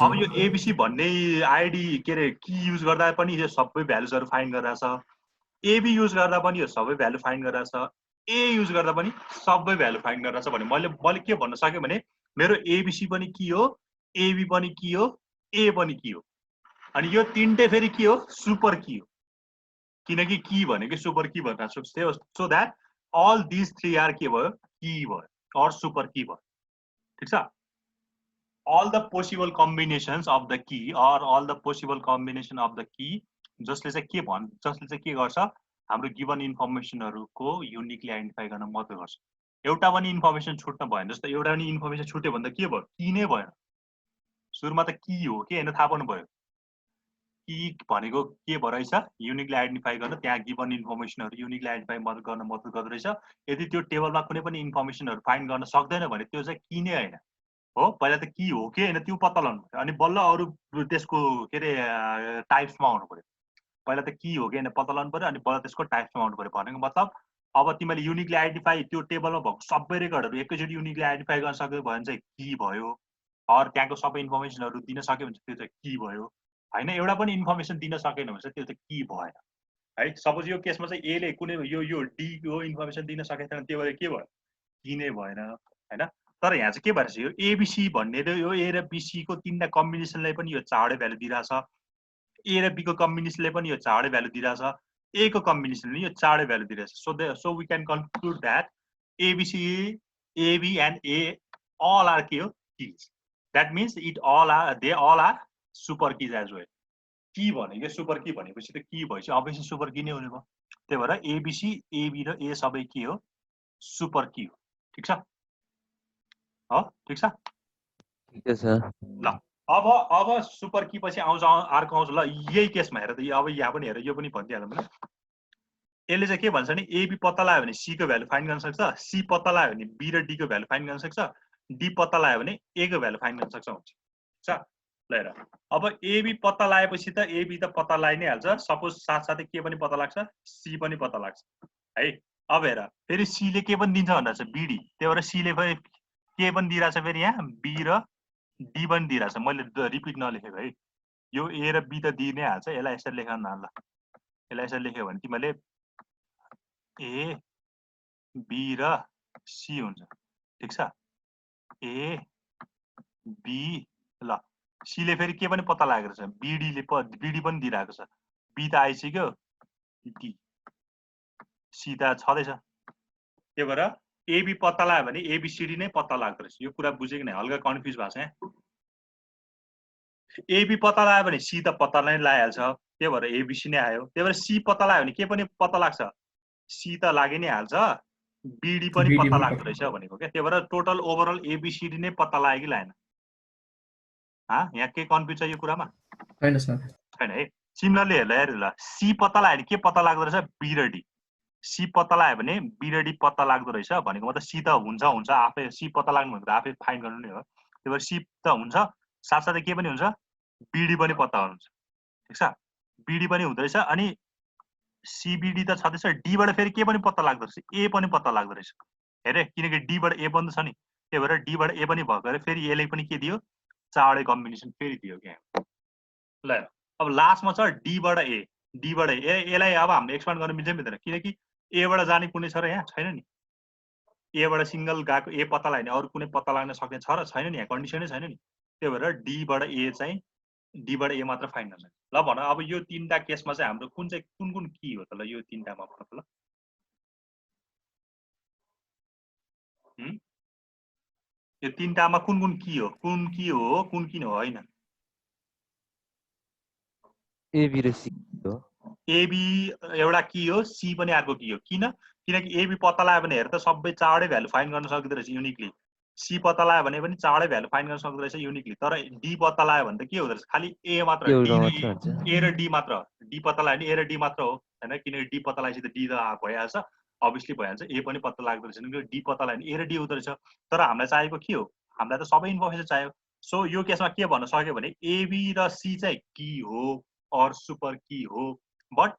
A: अब यो एबीसी भन्ने आईडी के रे की युज गर्दा पनि यो सबै भ्यालुजहरु फाइन्ड गरिरहेछ एबी युज गर्दा पनि यो सबै भ्यालु फाइन्ड गरिरहेछ ए युज गर्दा पनि सबै भ्यालु फाइन्ड गरिरहेछ भने मैले के भन्न सके भने मेरो एबीसी पनि के हो एबी पनि के हो ए पनि के हो अनि यो तीनटै फेरि के हो सुपर की हो किनकि की भनेको सुपर की भन्न सक्छ so that all these three are के भयो की भयो और सुपर की भयो ठीक छ all the possible combinations of the key or all the possible combination of the key जसले चाहिँ के गर्छ हाम्रो गिवन इन्फर्मेसनहरुको युनिकली आइडेन्टिफाई गर्न मद्दत गर्छ एउटा पनि इन्फर्मेसन छुट्न भएन जस्तो एउटा पनि इन्फर्मेसन छुट्यो भन्दा के भयो की नै भएन सुरुमा त की हो के हैन थाहा पाउनु भयो की भनेको के भइरहेछ युनिकली आइडेन्टिफाई गर्न त्यहाँ गिवन इन्फर्मेसनहरु युनिकली आइडेन्टिफाई गर्न मद्दत गर्दैछ यदि त्यो टेबलमा कुनै पनि इन्फर्मेसनहरु फाइन्ड गर्न सक्दैन भने त्यो चाहिँ की नै हैन हो पहिला त की हो के हैन त्यो पत्ता लगाउनु पर्यो अनि बल्ल अरु त्यसको के रे टाइप्समा आउनु पर्यो पहिला त की हो के हैन पत्ता लगाउनु पर्यो अनि बल्ल त्यसको टाइप्समा आउनु पर्यो भनेको मतलब अब तिमीले युनिकली आइडेन्टिफाई त्यो टेबलमा भएको सबै रेकर्डहरु एकैचोटी युनिकली आइडेन्टिफाई गर्न सक्यो भने चाहिँ की भयो और त्यहाँको सबै इन्फर्मेसनहरु दिन सक्यो भने त्यो चाहिँ की भयो हैन एउटा पनि इन्फर्मेसन दिन सकेन भने चाहिँ त्यो चाहिँ की भएन है सपोज यो केसमा चाहिँ ए ले कुनै यो डी को इन्फर्मेसन दिन सकेन भने त्यो के भयो की नै भएन हैन तर यहाँ चाहिँ के भइरहेछ यो एबीसी भन्ने र यो ए र बीसी को तीनटा कम्बिनेसनलाई पनि यो चारवटै भ्यालु दिइराछ ए र बी को कम्बिनेसनले पनि यो चारवटै भ्यालु दिइराछ ए को कम्बिनेसनले यो चारवटै भ्यालु दिइराछ so we can conclude that ABC AB and A all are keys that means they all are super keys as well की भनेको सुपर की भनेपछि त की भएपछि अभियसली सुपर की नै हुने भयो त्यही भएर एबीसी एबी र ए सबै के हो सुपर की हो ठीक छ हो ठीक छ
D: ठीक छ
A: ल अब सुपर की पछि आउँछ अर्को आउँछ ल यही केसमा हेर त अब यहाँ पनि हेर यो पनि भनिदिहालौँ न यसले चाहिँ के भन्छ नि एबी पत्ता लगायो भने सी को भ्यालु फाइन्ड गर्न सक्छ सी पत्ता लगायो भने बी र डी को भ्यालु फाइन्ड गर्न सक्छ डी पत्ता लगायो भने ए को भ्यालु फाइन्ड गर्न सक्छ हुन्छ ठीक छ ल हेर अब एबी पत्ता लगाएपछि त एबी त पत्ता लगाइ नै हाल्छ सपोज साथसाथै के पनि पत्ता लाग्छ सी पनि पत्ता लाग्छ है अब हेर फेरि सी ले के पनि दिन्छ भन्दा चाहिँ बीडी त्यही भएर सी ले फेरि के पनि दिइराछ फेरि यहाँ बी र डी पनि दिइराछ मैले रिपिट नलेखेको है यो ए र बी त दिइ नै हाल्छ यसलाई यसरी लेख न ल यसलाई यसरी लेख्यो भने तिमीले ए बी र सी हुन्छ ठीक छ ए बी ल सी ले फेरि के पनि पत्ता लागेको छ बीडी पनि दिइरहेको छ बी त आइसक्यो डी सी त छदैछ त्यही भएर एबी पत्ता लाग्यो भने एबीसीडी नै पत्ता लाग्दो रहेछ यो कुरा बुझेको नै हल्का कन्फ्युज भएको छ यहाँ एबी पत्ता लाग्यो भने सी त पत्ता नै लगाइहाल्छ त्यही भएर एबीसी नै आयो त्यही भएर सी पत्ता लाग्यो भने के पनि पत्ता लाग्छ सी त लागि नै हाल्छ बीडी पनि पत्ता लाग्दो रहेछ भनेको क्या त्यही भएर टोटल ओभरअल एबीसीडी नै पत्ता लाग्यो कि लागेन यहाँ के कन्फ्युज छ यो कुरामा
C: हैन सर
A: हैन है सिमिलरली हेर ल सी पत्ता लाग्यो भने के पत्ता लाग्दो रहेछ बी र डी सी पत्ता लाग्यो भने बी र डी पत्ता लाग्दो रहेछ भनेको मतलब सी त हुन्छ आफै सी पत्ता लाग्नु भनेको आफै फाइन्ड गर्नु नै हो त्यही भएर सी त हुन्छ साथसाथै के पनि हुन्छ बीडी पनि पत्ता हुन्छ ठीक छ बीडी पनि हुँदो रहेछ अनि सीबीडी त छदैछ डी बाट फेरि के पनि पत्ता लाग्दो रहेछ ए पनि पत्ता लाग्दो रहेछ हेरे किनकि डी बाट ए पनि छ नि त्यही भएर डी बाट ए पनि भएको फेरि एले पनि के दियो चारवटै कम्बिनेसन फेरि दियो क्या ल अब लास्टमा छ डी बाट ए यसलाई अब हामीले एक्सपान्ड गर्न मिल्छ मिल्दैन किनकि ए बाट जाने कुनै छ र यहाँ छैन नि ए बाट सिंगल गएको ए पत्ता लाग्ने अरु कुनै पत्ता लाग्न सक्ने छ र छैन नि यहाँ कन्डिसनै छैन नि त्यही भएर डी बाट ए चाहिँ डी बाट ए मात्र फाइन्ड गर्न ल भन अब यो तीनटा केसमा चाहिँ हाम्रो कुन की हो त ल यो तीनटामा भन त ल यो तीनटामा कुन की हो कुन किन हो हैन
D: एबी र सी हो
A: एबी एउटा की हो सी पनि अर्को की हो किनकि एबी पत्ता लाग्यो भने हेर त सबै चारवटै भ्यालु फाइन्ड गर्न सक्दो रहेछ युनिकली सी पत्ता लाग्यो भने पनि चारवटै भ्यालु फाइन्ड गर्न सक्दो रहेछ युनिकली तर डी पत्ता लाग्यो भने त के हुँदो रहेछ खाली ए मात्र ए र डी मात्र डी पत्ता लाग्यो भने ए र डी मात्र हो हैन किनकि डी पत्ता लागेपछि त डी त भइहाल्छ अभियसली भइहाल्छ ए पनि पत्ता लाग्दो रहेछ डी पत्ता लाग्ने ए र डी हुँदो रहेछ तर हामीलाई चाहिएको के हो हामीलाई त सबै इन्फर्मेसन चाहियो सो यो केसमा के भन्न सक्यो भने एबी र सी चाहिँ की हो अर सुपर की हो बट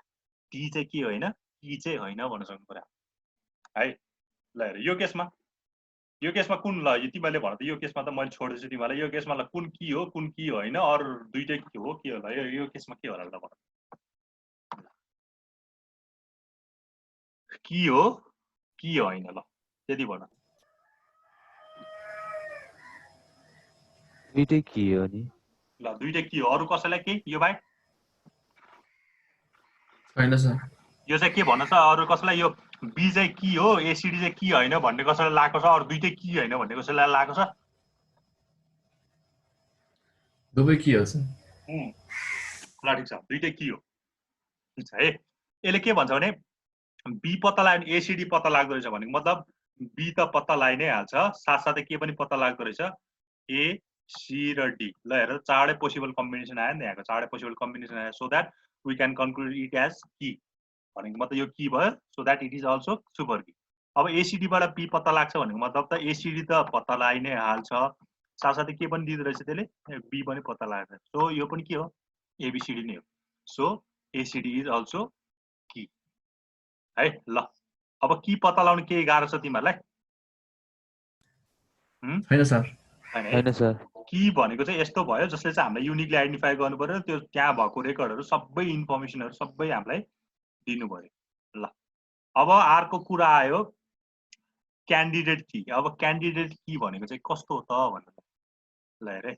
A: डी चाहिँ के होइन की चाहिँ होइन भन्न सक्नु पर्यो है ल हेर यो केसमा कुन ल तिमीले भन त यो केसमा त मैले छोड्दैछु तिमीलाई यो केसमा ल कुन की होइन अर दुईटै के हो ल यो केसमा के होला ल भन की हो कि होइन ल त्यति भन
D: दुईटै के हो नि
A: ल दुईटै के हो अरु कसैलाई के यो बाहेक
C: छैन सर
A: यो चाहिँ के भन्न छ अरु कसैलाई यो बी चाहिँ के हो एसिडी चाहिँ के होइन भन्ने कसैलाई लागेको छ अरु दुईटै के होइन भन्ने कसैलाई लागेको छ
C: दुवै के हो सर
A: ल ठिक छ दुईटै के हो ठिक छ है यसले के भन्छ भने बी पत्ता लाग्यो एसिडी पत्ता लाग्दो रहेछ भनेको मतलब बी त पत्ता लागि नै हाल्छ साथसाथै के पनि पत्ता लाग्दो रहेछ ए सी र डी ल हेर चारवटै पोसिबल कम्बिनेसन आयो नि यहाँको चारवटै पोसिबल कम्बिनेसन आयो so that we can conclude it as key भनेको मतलब यो की भयो so that it is also super key अब एसिडीबाट बी पत्ता लाग्छ भनेको मतलब त एसिडी त पत्ता लागि नै हाल्छ साथसाथै के पनि दिँदो रहेछ त्यसले बी पनि पत्ता लाग्छ सो यो पनि के हो एबिसिडी नै हो सो एसिडी इज अल्सो की है ल अब की पत्ता लगाउन के गाह्रो छ तिमीहरूलाई
C: हैन सर
D: हैन सर
A: की भनेको चाहिँ यस्तो भयो जसले चाहिँ हामीलाई युनिकली आइडेन्टिफाई गर्नु पर्यो त्यो त्यहाँ भएको रेकर्डहरू सबै इन्फर्मेसनहरू सबै हामीलाई दिनु पर्यो ल अब अर्को कुरा आयो क्यान्डिडेट की अब क्यान्डिडेट की भनेको चाहिँ कस्तो हो त भनेर ल हेर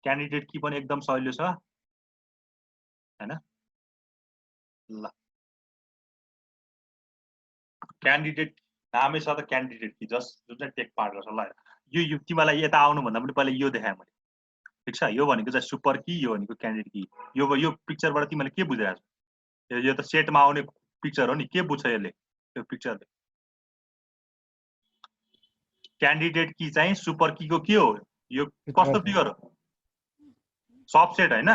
A: क्यान्डिडेट की पनि एकदम सजिलो छ हैन ल क्यान्डिडेट नामै छ त क्यान्डिडेट की जस्ट जुन चाहिँ टेक पार्ट गर्छ ल यो तिमीलाई यता आउनुभन्दा पनि पहिला यो देखाएँ मैले ठिक छ यो भनेको चाहिँ सुपर की यो भनेको क्यान्डिडेट की यो पिक्चरबाट तिमीले के बुझिरहेको छ यो त सेटमा आउने पिक्चर हो नि के बुझ्छ यसले यो पिक्चरले क्यान्डिडेट की चाहिँ सुपर की को के हो यो कस्तो फिगर हो सबसेट हैन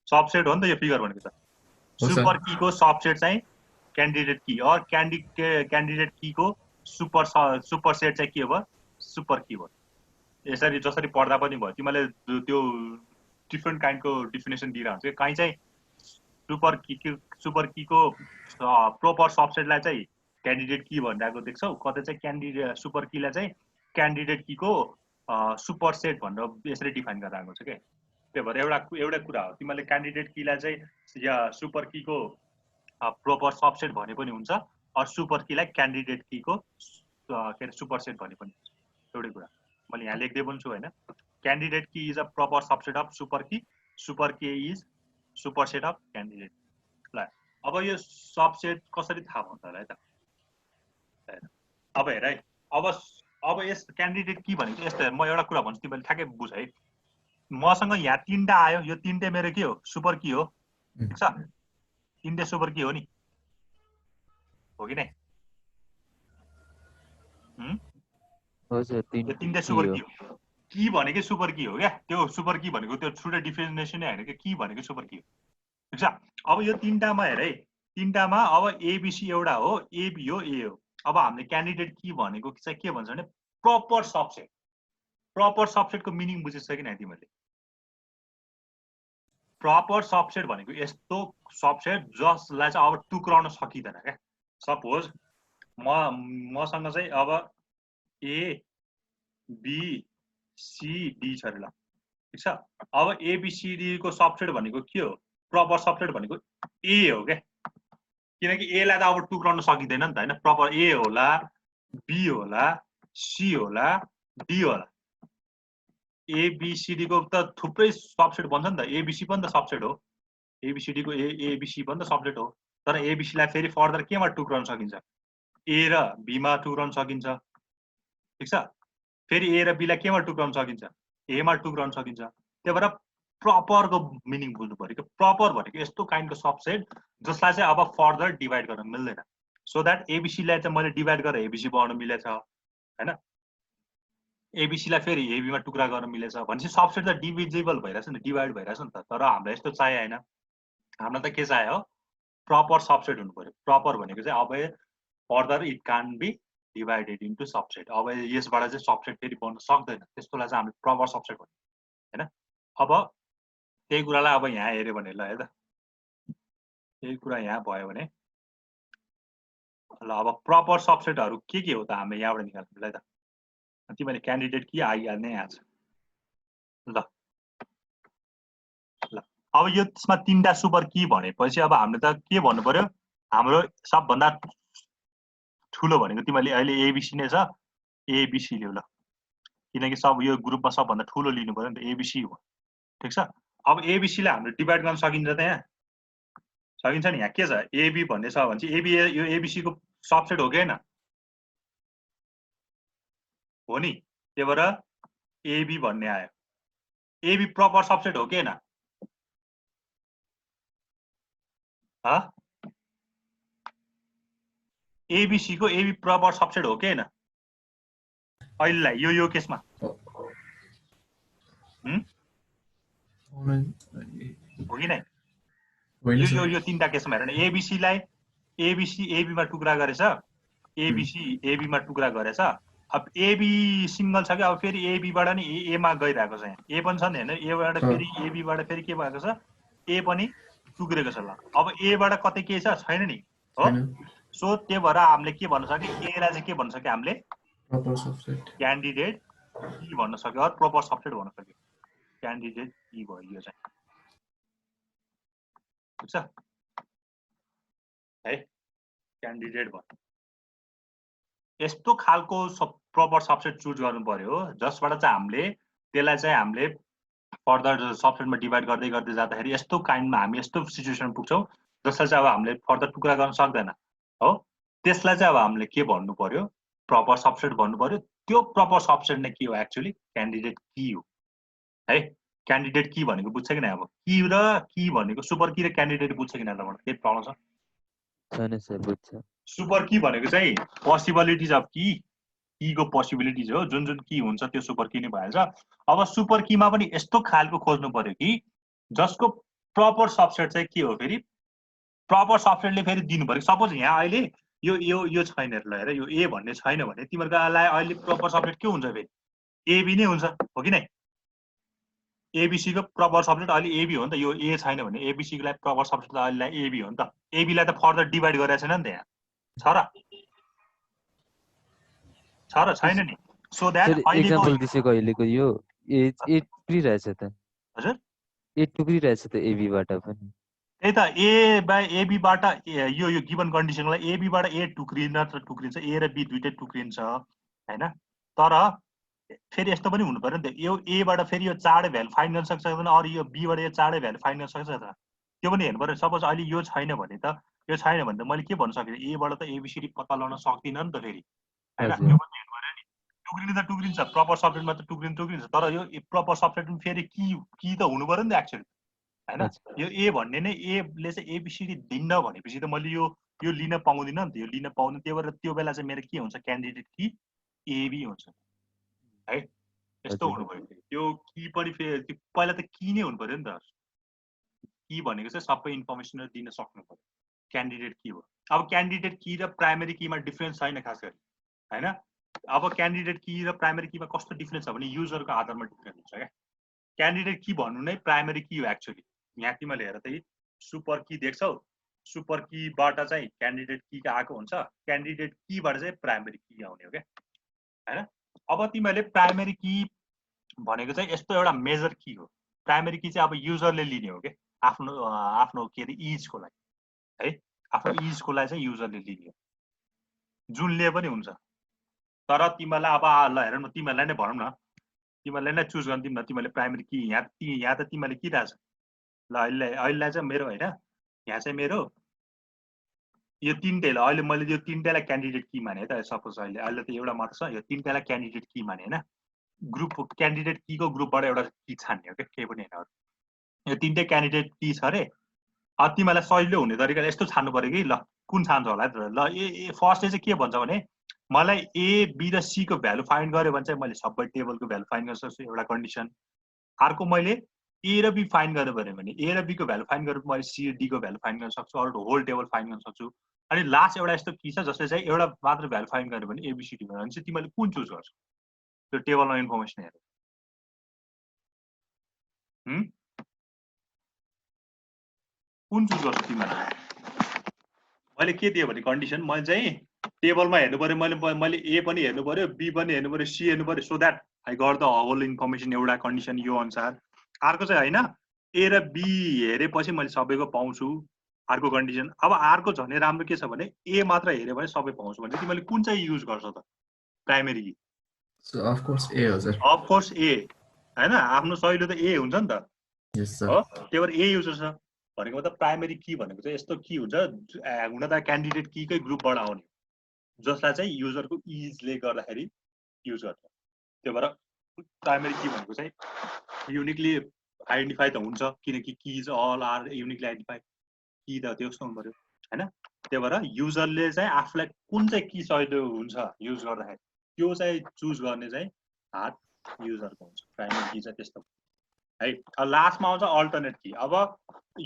A: सबसेट हो नि त यो फिगर भनेको त सुपर की को सबसेट चाहिँ क्यान्डिडेट की और क्यान्डिडेट की को सुपर सेट चाहिँ के भयो सुपर की भयो यसरी जसरी पढ्दा पनि भयो तिमीले त्यो डिफरेन्ट काइन्डको डिफिनेसन दिइरहन्छ कि कहीँ चाहिँ सुपर की को प्रोपर सबसेटलाई चाहिँ क्यान्डिडेट की भनिरहेको देख्छौ कतै चाहिँ क्यान्डिडेट सुपर कीलाई चाहिँ क्यान्डिडेट की को सुपर सेट भनेर यसरी डिफाइन गरेर आएको छ के त्यही भएर एउटा कुरा हो तिमीले क्यान्डिडेट कीलाई चाहिँ या सुपर की को प्रोपर सबसेट भने पनि हुन्छ अर सुपर कीलाई क्यान्डिडेट की को के अरे सुपर सेट भने पनि एउटै कुरा मैले यहाँ लेख्दै पनि छु हैन candidate key is a proper subset of super key is super set of candidate ल अब यो सबसेट कसरी थाहा हुन्छ होला है त अब हेर है अब यस क्यान्डिडेट की भनेको यस्तो म एउटा कुरा भन्छु तिमीले ठ्याक्कै बुझ है मसँग यहाँ तीनटा आयो यो तीनटै मेरो के हो सुपर की हो ठीक छ तीनटै सुपर की हो नि हो कि नै
D: हजुर
A: तीनटै सुपर की हो की भनेकै सुपर की हो क्या त्यो सुपर की भनेको त्यो छुट्टै डिफिनेसन नै हैन कि भनेको सुपर की हो ठीक छ अब यो तीनटामा हेर है तीनटामा अब एबीसी एउटा हो एबी हो ए हो अब हामीले क्यान्डिडेट की भनेको चाहिँ के भन्छ भने प्रपर सबसेटको मिनिङ बुझिसक्यो कि नै तिमीले प्रपर सबसेट भनेको यस्तो सबसेट जसलाई चाहिँ अब टुक्राउन सकिदैन क्या सपोज मसँग चाहिँ अब ए बी सी डी छ ल ठीक छ अब एबीसीडी को सबसेट भनेको के हो प्रपर सबसेट भनेको ए हो क्या किनकि ए लाई त अब टुक्राउन सकिँदैन नि त हैन प्रपर ए होला बी होला सी होला डी होला एबीसीडी को त थुप्रै सबसेट बन्छ नि त एबीसी पनि त सबसेट हो एबीसीडी को एबीसी पनि त सबसेट हो तर एबीसी लाई फेरि फर्दर केमा टुक्राउन सकिन्छ ए र बी मा टुक्राउन सकिन्छ ठीक छ फेरि ए र बी लाई केमा टुक्राउन सकिन्छ ए मा टुक्राउन सकिन्छ त्यही भएर प्रपरको मिनिङ बुझ्नु पर्यो कि प्रपर भनेको यस्तो काइन्डको सबसेट जसलाई चाहिँ अब फर्दर डिभाइड गर्न मिल्दैन सो द्याट एबीसी लाई चाहिँ मैले डिभाइड गरेर एबीसी बनाउन मिलेछ हैन एबीसी लाई फेरि एबीमा टुक्रा गर्न मिलेछ भनेपछि सबसेट त डिभिजिबल भइरहेछ नि डिभाइड भइरहेछ नि त तर हामीलाई यस्तो चाहियो हैन हामीलाई त के चाहियो प्रपर सबसेट हुनु पर्यो प्रपर भनेको चाहिँ अब further it can be divided into subset अब यसबाट चाहिँ सबसेट फेरि बन्न सक्दैन त्यसकोलाई चाहिँ हामीले प्रपर सबसेट भन्यो हैन अब त्यही कुरालाई अब यहाँ हेर्यो भने ल हेर यही कुरा यहाँ भयो भने ल अब प्रपर सबसेटहरु के हो त हामीले यहाँबाट निकाल्नु ल त तिमीले क्यान्डिडेट की आइहाल्ने यहाँ छ ल ल अब यो त्यसमा तीनटा सुपर की भनेपछि अब हामीले त के भन्नु पर्यो हाम्रो सबभन्दा ठुलो भनेको तिमीले अहिले एबीसी नै छ एबीसी लिऊ ल किनकि सब यो ग्रुपमा सबभन्दा ठुलो लिनु पर्यो नि त एबीसी हो ठीक छ अब एबीसी लाई हामीले डिभाइड गर्न सकिन्छ त यहाँ सकिन्छ नि यहाँ के छ एबी भन्ने छ भने चाहिँ एबी यो एबीसी को सबसेट हो कि हैन हो नि त्यही भएर एबी भन्ने आयो एबी प्रपर सबसेट हो कि हैन ह एबीसी को एबी प्रपर सबसेट हो कि हैन अहिलेलाई यो केसमा हो कि नै यो तीनटा केसमा हेर्नु एबीसी लाई एबीसी एबी मा टुक्रा गरेछ एबीसी एबी मा टुक्रा गरेछ अब एबी सिंगल छ कि अब फेरि एबी बाट नि ए मा गइराको छ यहाँ ए पनि छ नि हैन ए बाट फेरि एबी बाट फेरि के भएको छ ए पनि टुक्रेको छ ल अब ए बाट कतै के छ छैन नि हो सो त्यही भएर हामीले के भन्न सक्यो ए लाई चाहिँ के भन्न सक्यो हामीले
C: प्रपर सबसेट
A: क्यान्डिडेट की भन्न सक्यो अर प्रपर सबसेट भन्न सक्यो क्यान्डिडेट की भयो यो चाहिँ ठीक छ है क्यान्डिडेट भयो यस्तो खालको प्रपर सबसेट चुज गर्नु पर्यो जसबाट चाहिँ हामीले त्यसलाई चाहिँ हामीले फर्दर सबसेटमा डिभाइड गर्दै गर्दै जाँदाखेरि यस्तो काइन्डमा हामी यस्तो सिचुएसन पुग्छौं जसलाई चाहिँ अब हामीले फर्दर टुक्रा गर्न सक्दैन हो त्यसलाई चाहिँ अब हामीले के भन्नु पर्यो प्रपर सबसेट भन्नु पर्यो त्यो प्रपर सबसेट नै के हो एक्चुअली क्यान्डिडेट की हो है क्यान्डिडेट की भनेको बुझ्छ कि नै अब की र की भनेको सुपर की र क्यान्डिडेट बुझ्छ कि नै तपाईहरु के प्रब्लम छ
D: छैन सर बुझ्छ
A: सुपर की भनेको चाहिँ पोसिबिलिटिज अफ की को पोसिबिलिटिज हो जुन की हुन्छ त्यो सुपर की नै भइहाल्छ अब सुपर कीमा पनि यस्तो खालको खोज्नु पर्यो कि जसको प्रपर सबसेट चाहिँ के हो फेरि प्रपर सबसेटले फेरि दिनु पर्यो सपोज यहाँ अहिले यो छैन ल हेर यो ए भन्ने छैन भने तिमीहरुलाई अहिले प्रपर सबसेट के हुन्छ फेरि एबी नै हुन्छ हो कि नै एबीसी को प्रपर सबसेट अहिले एबी हो नि त यो ए छैन भने एबीसी को लागि प्रपर सबसेट त अहिले एबी हो नि त एबी लाई त फर्दर डिभाइड गरेको छैन नि त यहाँ छ र छैन नि सो दैट
D: एक्जाम्पल दिसेको अहिलेको यो ए टुक्रिरहेछ त
A: हजुर
D: ए टुक्रिरहेछ त एबी बाट पनि
A: त्यही त ए बाइ एबी बाट यो गिवन कन्डिसनलाई एबी बाट ए टुक्रिन त टुक्रिन्छ ए र बी दुईटै टुक्रिन्छ हैन तर फेरि यस्तो पनि हुनु पर्यो नि त यो ए बाट फेरि यो चाँडै भ्यालु फाइन्ड गर्न सक्दैन अरु यो बी बाट यो चाँडै भ्यालु फाइन्ड गर्न सक्छ त त्यो पनि हेर्नु पर्यो सपोज अहिले यो छैन भने त यो छैन भने त मैले के भन्न सकिन ए बाट त एबीसीडी पत्ता लगाउन सक्दिन नि त फेरि हैन त्यो पनि हेर्नु पर्यो नि टुक्रिन त टुक्रिन्छ प्रपर सबसेटमा त टुक्रिन्छ तर यो प्रपर सबसेटमा फेरि की त हुनु पर्यो नि त एक्चुअली हैन यो ए भन्ने नै ए ले चाहिँ एबीसीडी दिन्न भनेपछि त मैले यो लिन पाउँदिन नि त यो लिन पाउँदिन त्यही भएर त्यो बेला चाहिँ मेरो के हुन्छ क्यान्डिडेट की एबी हुन्छ है यस्तो हुनु पर्यो त्यो की पनि फेरि पहिला त की नै हुनु पर्यो नि त की भनेको चाहिँ सबै इन्फर्मेसन दिन सक्नु पर्यो क्यान्डिडेट की हो अब क्यान्डिडेट की र प्राइमरी कीमा डिफरेन्स छैन खास गरी हैन अब क्यान्डिडेट की र प्राइमरी कीमा कस्तो डिफरेन्स छ भने युजरको आधारमा डिफरेन्स हुन्छ क्या क्यान्डिडेट की भन्नु नै प्राइमरी की हो एक्चुअली यहाँ तिमीले हेर त सुपर की देख्छौ सुपर कीबाट चाहिँ क्यान्डिडेट की आएको हुन्छ क्यान्डिडेट कीबाट चाहिँ प्राइमरी की आउने हो क्या हैन अब तिमीले प्राइमरी की भनेको चाहिँ यस्तो एउटा मेजर की हो प्राइमरी की चाहिँ अब युजरले लिने हो के आफ्नो के रे इजको लागि है आफ्नो इजको लागि चाहिँ युजरले लिने हो जुनले पनि हुन्छ तर तिमीलाई अब ल हेर न तिमीलाई नै भनौं न तिमीलाई नै चुज गर्न दिउँ न तिमीले प्राइमरी की यहाँ त तिमीले के राछ ल अहिले चाहिँ मेरो हैन यहाँ चाहिँ मेरो यो तीनटैलाई अहिले मैले यो तीनटैलाई क्यान्डिडेट की माने त सपोज अहिले त एउटा मात्र छ यो तीनटैलाई क्यान्डिडेट की माने हैन ग्रुप क्यान्डिडेट की को ग्रुपबाट एउटा की छान्ने हो के केही पनि हैन यो तीनटै क्यान्डिडेट की छ रे अब तिमीलाई सजिलो हुने तरिकाले यस्तो छान्नु पर्यो कि ल कुन छान्छ होला ल ए फर्स्टले चाहिँ के भन्छ भने मलाई ए बी र सी को भ्यालु फाइन्ड गर्यो भने चाहिँ मैले सबै टेबलको भ्यालु फाइन्ड गर्न सक्छु एउटा कन्डिसन अर्को मैले ए र बी फाइन्ड गर्नु पर्यो भने ए र बी को भ्यालु फाइन्ड गरेर मैले सी र डी को भ्यालु फाइन्ड गर्न सक्छु अरू होल टेबल फाइन्ड गर्न सक्छु अनि लास्ट एउटा यस्तो की छ जसले चाहिँ एउटा मात्र भ्यालु फाइन्ड गर्यो भने एबीसीडी भयो भने चाहिँ तिमीले कुन चुज गर्छौ त्यो टेबलमा इन्फर्मेसन हेरेर कुन चुज गर्छौ तिमीले मैले के दिए भने कन्डिसन मैले चाहिँ टेबलमा हेर्नु पर्यो मैले ए पनि हेर्नु पर्यो बी पनि हेर्नु पर्यो सी हेर्नु पर्यो so that I got the whole information एउटा कन्डिसन यो अनुसार अर्को चाहिँ हैन ए र बी हेरेपछि मैले सबैको पाउँछु अर्को कन्डिसन अब अर्को झनै राम्रो के छ भने ए मात्र हेर्यो भने सबै पाउँछु भने तिमीले कुन चाहिँ युज गर्छौ त primary key
C: So of course A हो सर
A: अफ कोर्स ए हैन आफ्नो सहिलो त ए हुन्छ नि त
C: यस सर
A: हो त्यही भएर ए युज गर्छ भनेको मतलब प्राइमरी की भनेको चाहिँ यस्तो की हुन्छ हुन त क्यान्डिडेट कीकै ग्रुपबाट आउने जसलाई चाहिँ युजरको इजले गर्दाखेरि युज गर्छ त्यही भएर प्राइमरी की भनेको चाहिँ युनिकली आइडेन्टिफाई त हुन्छ किनकि keys all are uniquely identify key त त्यस्तो हुनु पर्यो हैन त्यही भएर युजरले चाहिँ आफूलाई कुन चाहिँ की सहिलो हुन्छ युज गर्दाखेरि त्यो चाहिँ चुज गर्ने चाहिँ हात युजरको हुन्छ प्राइमरी की चाहिँ त्यस्तो है लास्टमा आउँछ अल्टरनेट की अब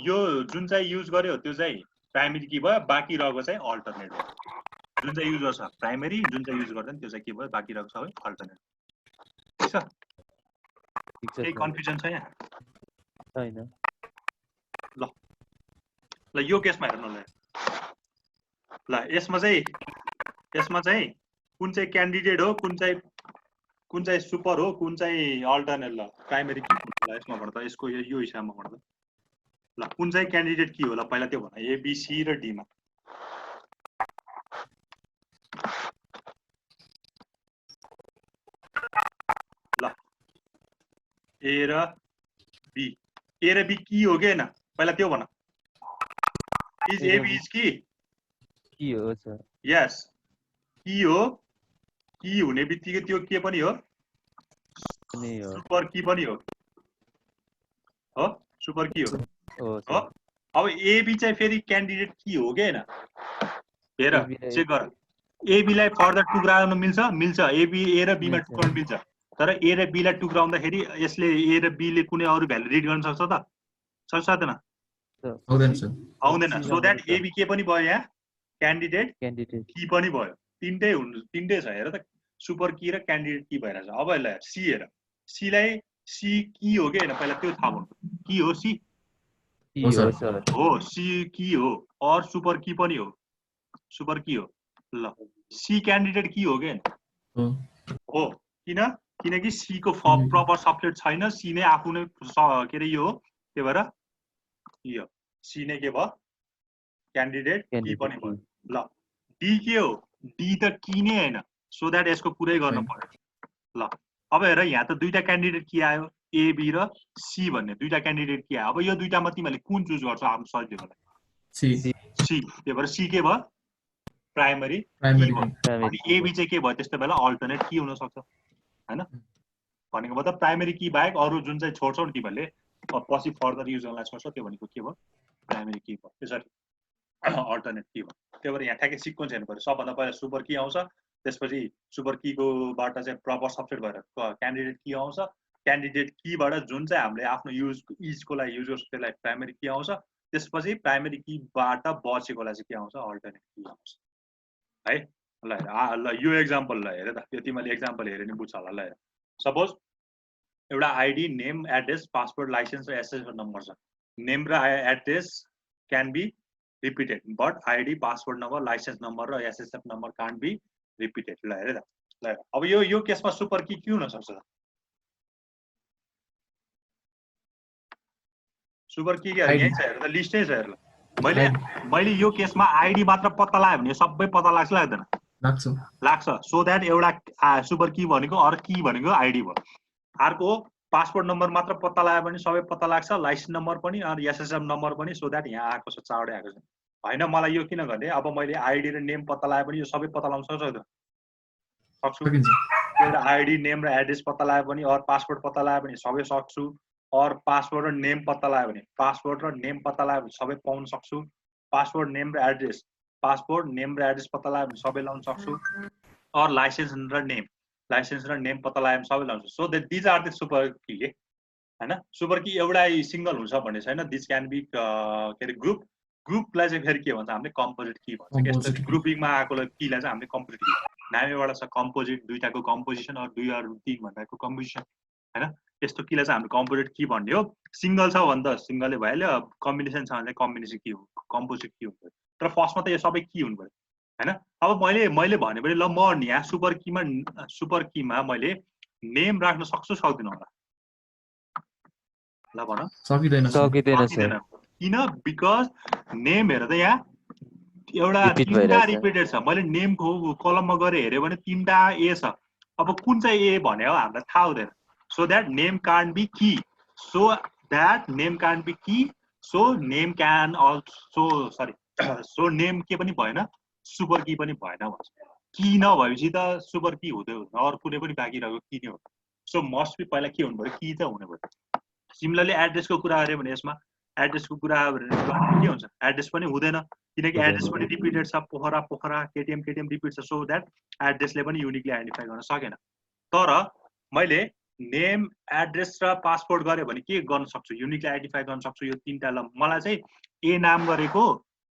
A: यो जुन चाहिँ युज गर्यो त्यो चाहिँ प्राइमरी की भयो बाँकी रहेको चाहिँ अल्टरनेट हो जुन चाहिँ युज गर्छ प्राइमरी जुन चाहिँ युज गर्दैन त्यो चाहिँ के भयो बाँकी रहेको सबै अल्टरनेट ठीक छ केही कन्फ्युजन छ यहाँ
D: छैन
A: ल यो केसमा हेर्नु ल यसमा चाहिँ कुन चाहिँ क्यान्डिडेट हो कुन चाहिँ सुपर हो कुन चाहिँ अल्टरनेट ल प्राइमरी की ल यसमा भन्दा यसको यो हिसाबमा भन्दा ल कुन चाहिँ क्यान्डिडेट की होला पहिला त्यो भन ए बी सी र डी मा ल ए र बी की हो कि हैन पहिला त्यो भन इज ए बी इज की
D: हो सर
A: यस की हो की हुने बित्तिकै त्यो के पनि हो सुपर की पनि हो सुपर की हो अब एबी चाहिँ फेरि क्यान्डिडेट की हो कि हैन हेर चेक गर एबी लाई फर्दर टुक्राउन मिल्छ एबी ए र बी मा टुक्राउन मिल्छ तर ए र बी लाई टुक्राउँदाखेरि यसले ए र बी ले कुनै अरु भ्यालु रिड गर्न सक्छ त सक्दैन आउँदैन सो दैट एबी के पनि भयो यहाँ क्यान्डिडेट की पनि भयो तीनटै छ हेर त सुपर की र क्यान्डिडेट की भइरहेछ अब ल सी हेर सी लाई सी की हो कि हैन पहिला त्यो थाहा भन्नु की हो सी हो सी की हो और सुपर की पनि हो सुपर की हो ल सी क्यान्डिडेट की हो कि हैन हो किनकि सी को प्रपर सबसेट छैन सी नै आफू नै के रे यो हो त्यही भएर यो सी नै के भयो क्यान्डिडेट की पनि भयो ल डी के हो डी त की नै हैन सो दैट यसको पुरै गर्न पर्यो ल अब हेर यहाँ त दुईटा क्यान्डिडेट की आयो ए बी र सी भन्ने दुईटा क्यान्डिडेट की आयो अब यो दुईटामा तिमीले कुन चुज गर्छौ आफ्नो सजिलोको लागि सी त्यही भएर सी के भयो प्राइमरी अनि एबी चाहिँ के भयो त्यस्तो बेला अल्टरनेट की हुन सक्छ हैन भनेको मतलब प्राइमरी की बाहेक अरु जुन चाहिँ छोड्छौ नि तिमीले पछि फर्दर युज गर्नलाई सोच्छौ त्यो भनेको के भयो प्राइमरी की भयो त्यसरी अल्टरनेट की भयो त्यही भएर यहाँ ठ्याक्कै सिक्वेन्स हेर्नु पर्यो सबभन्दा पहिला सुपर की आउँछ त्यसपछि सुपर की को बाट चाहिँ प्रपर सबसेट भएर क्यान्डिडेट की आउँछ क्यान्डिडेट की बाट जुन चाहिँ हामीले आफ्नो इजको लागि युज गर्छ त्यसलाई प्राइमरी की आउँछ त्यसपछि प्राइमरी की बाट बचेकोलाई चाहिँ के आउँछ अल्टरनेट की आउँछ है ल यो एक्जाम्पल ल हेर त यो तिमीले एक्जाम्पल हेरे नि बुझ्छ होला ल हेर सपोज एउटा ID name address password license र एसएसएन नम्बर छ नेम र address can be repeated but ID password number license number र SSN number can't be repeated ल हेर त ल अब यो केसमा सुपर की के हुन सक्छ सुपर की के यही छ हेर त लिस्टै छ हेर ल मैले यो केसमा आइडी मात्र पत्ता लगायो भने सबै पत्ता लाग्छ लाग्दैन लाग्छ सो दैट एउटा सुपर की भनेको अर की भनेको आइडी भयो अर्को पासवर्ड नम्बर मात्र पत्ता लगायो भने सबै पत्ता लाग्छ लाइसेन्स नम्बर पनि अनि एसएसएम नम्बर पनि सो दैट यहाँ आएको छ चाँडै आएको छ हैन मलाई यो किन गर्ने अब मैले आइडी र नेम पत्ता लगायो भने यो सबै पत्ता लगाउन सक्छु एउटा आइडी नेम र एड्रेस पत्ता लगायो भने अर पासवर्ड पत्ता लगायो भने सबै सक्छु और पासवर्ड र नेम पत्ता लगायो भने पासवर्ड र नेम पत्ता लगायो भने सबै पाउन सक्छु पासवर्ड नेम र एड्रेस पत्ता लगायो भने सबै लाउन सक्छु और लाइसेन्स र नेम पत्ता लगायो भने सबै लाउँछु so that these are the super key के हैन सुपर की एउटै सिंगल हुन्छ भन्ने छैन दिस क्यान बी के अरे ग्रुपलाई चाहिँ फेरि के भन्छ हामीले कम्पोजिट की भन्छ यस्तो
C: Composite key.
A: ग्रुपिङमा आएकोलाई कीलाई चाहिँ हामीले कम्पोजिट की नामैबाट छ कम्पोजिट दुईटाको कम्पोजिसन अर दुई अरु तीन भन्दाको कम्पोजिसन हैन यस्तो कीलाई चाहिँ हामीले कम्पोजिट की भन्ने हो सिंगल छ भने त सिंगलले भइहाल्यो कम्बिनेसन छ भने कम्बिनेसन की हो कम्पोजिट की हुन्छ तर फर्स्टमा त यो सबै की हुनु पर्यो हैन अब मैले भनेपछि ल म यहाँ सुपर कीमा मैले नेम राख्न सक्छु सक्दिन होला ल भन
C: सकिदैन sir.
D: सकिँदैन सर
A: किन बिकज नेम हेर त यहाँ एउटा
D: Repeat
A: तीनटा
D: भइरहेछ।
A: रिपिटेड छ मैले नेमको कलममा गएर हेर्यो भने तीनटा ए छ अब कुन चाहिँ ए भन्यो हामीलाई थाहा हुँदैन so that name can't be key so that name can't be key so name can also sorry so name के पनि भएन सुपर की पनि भएन भन्छ की नभएपछि त सुपर की हुँदै हुँदैन अरू कुनै पनि बाँकी रहेको की नै हो सो मस्ट बी पहिला के हुनु पर्यो की त हुनु पर्यो सिमिलरली एड्रेसको कुरा गऱ्यो भने यसमा एड्रेसको कुरा के हुन्छ एड्रेस पनि हुँदैन किनकि एड्रेस पनि रिपिटेड छ पोखरा पोखरा केटीएम रिपिट छ सो दैट एड्रेसले पनि युनिकली आइडेन्टिफाई गर्न सकेन तर मैले नेम एड्रेस र पासपोर्ट गरे भने के गर्न सक्छु युनिकली आइडेन्टिफाई गर्न सक्छु यो तीनटा ल मलाई चाहिँ ए नाम गरेको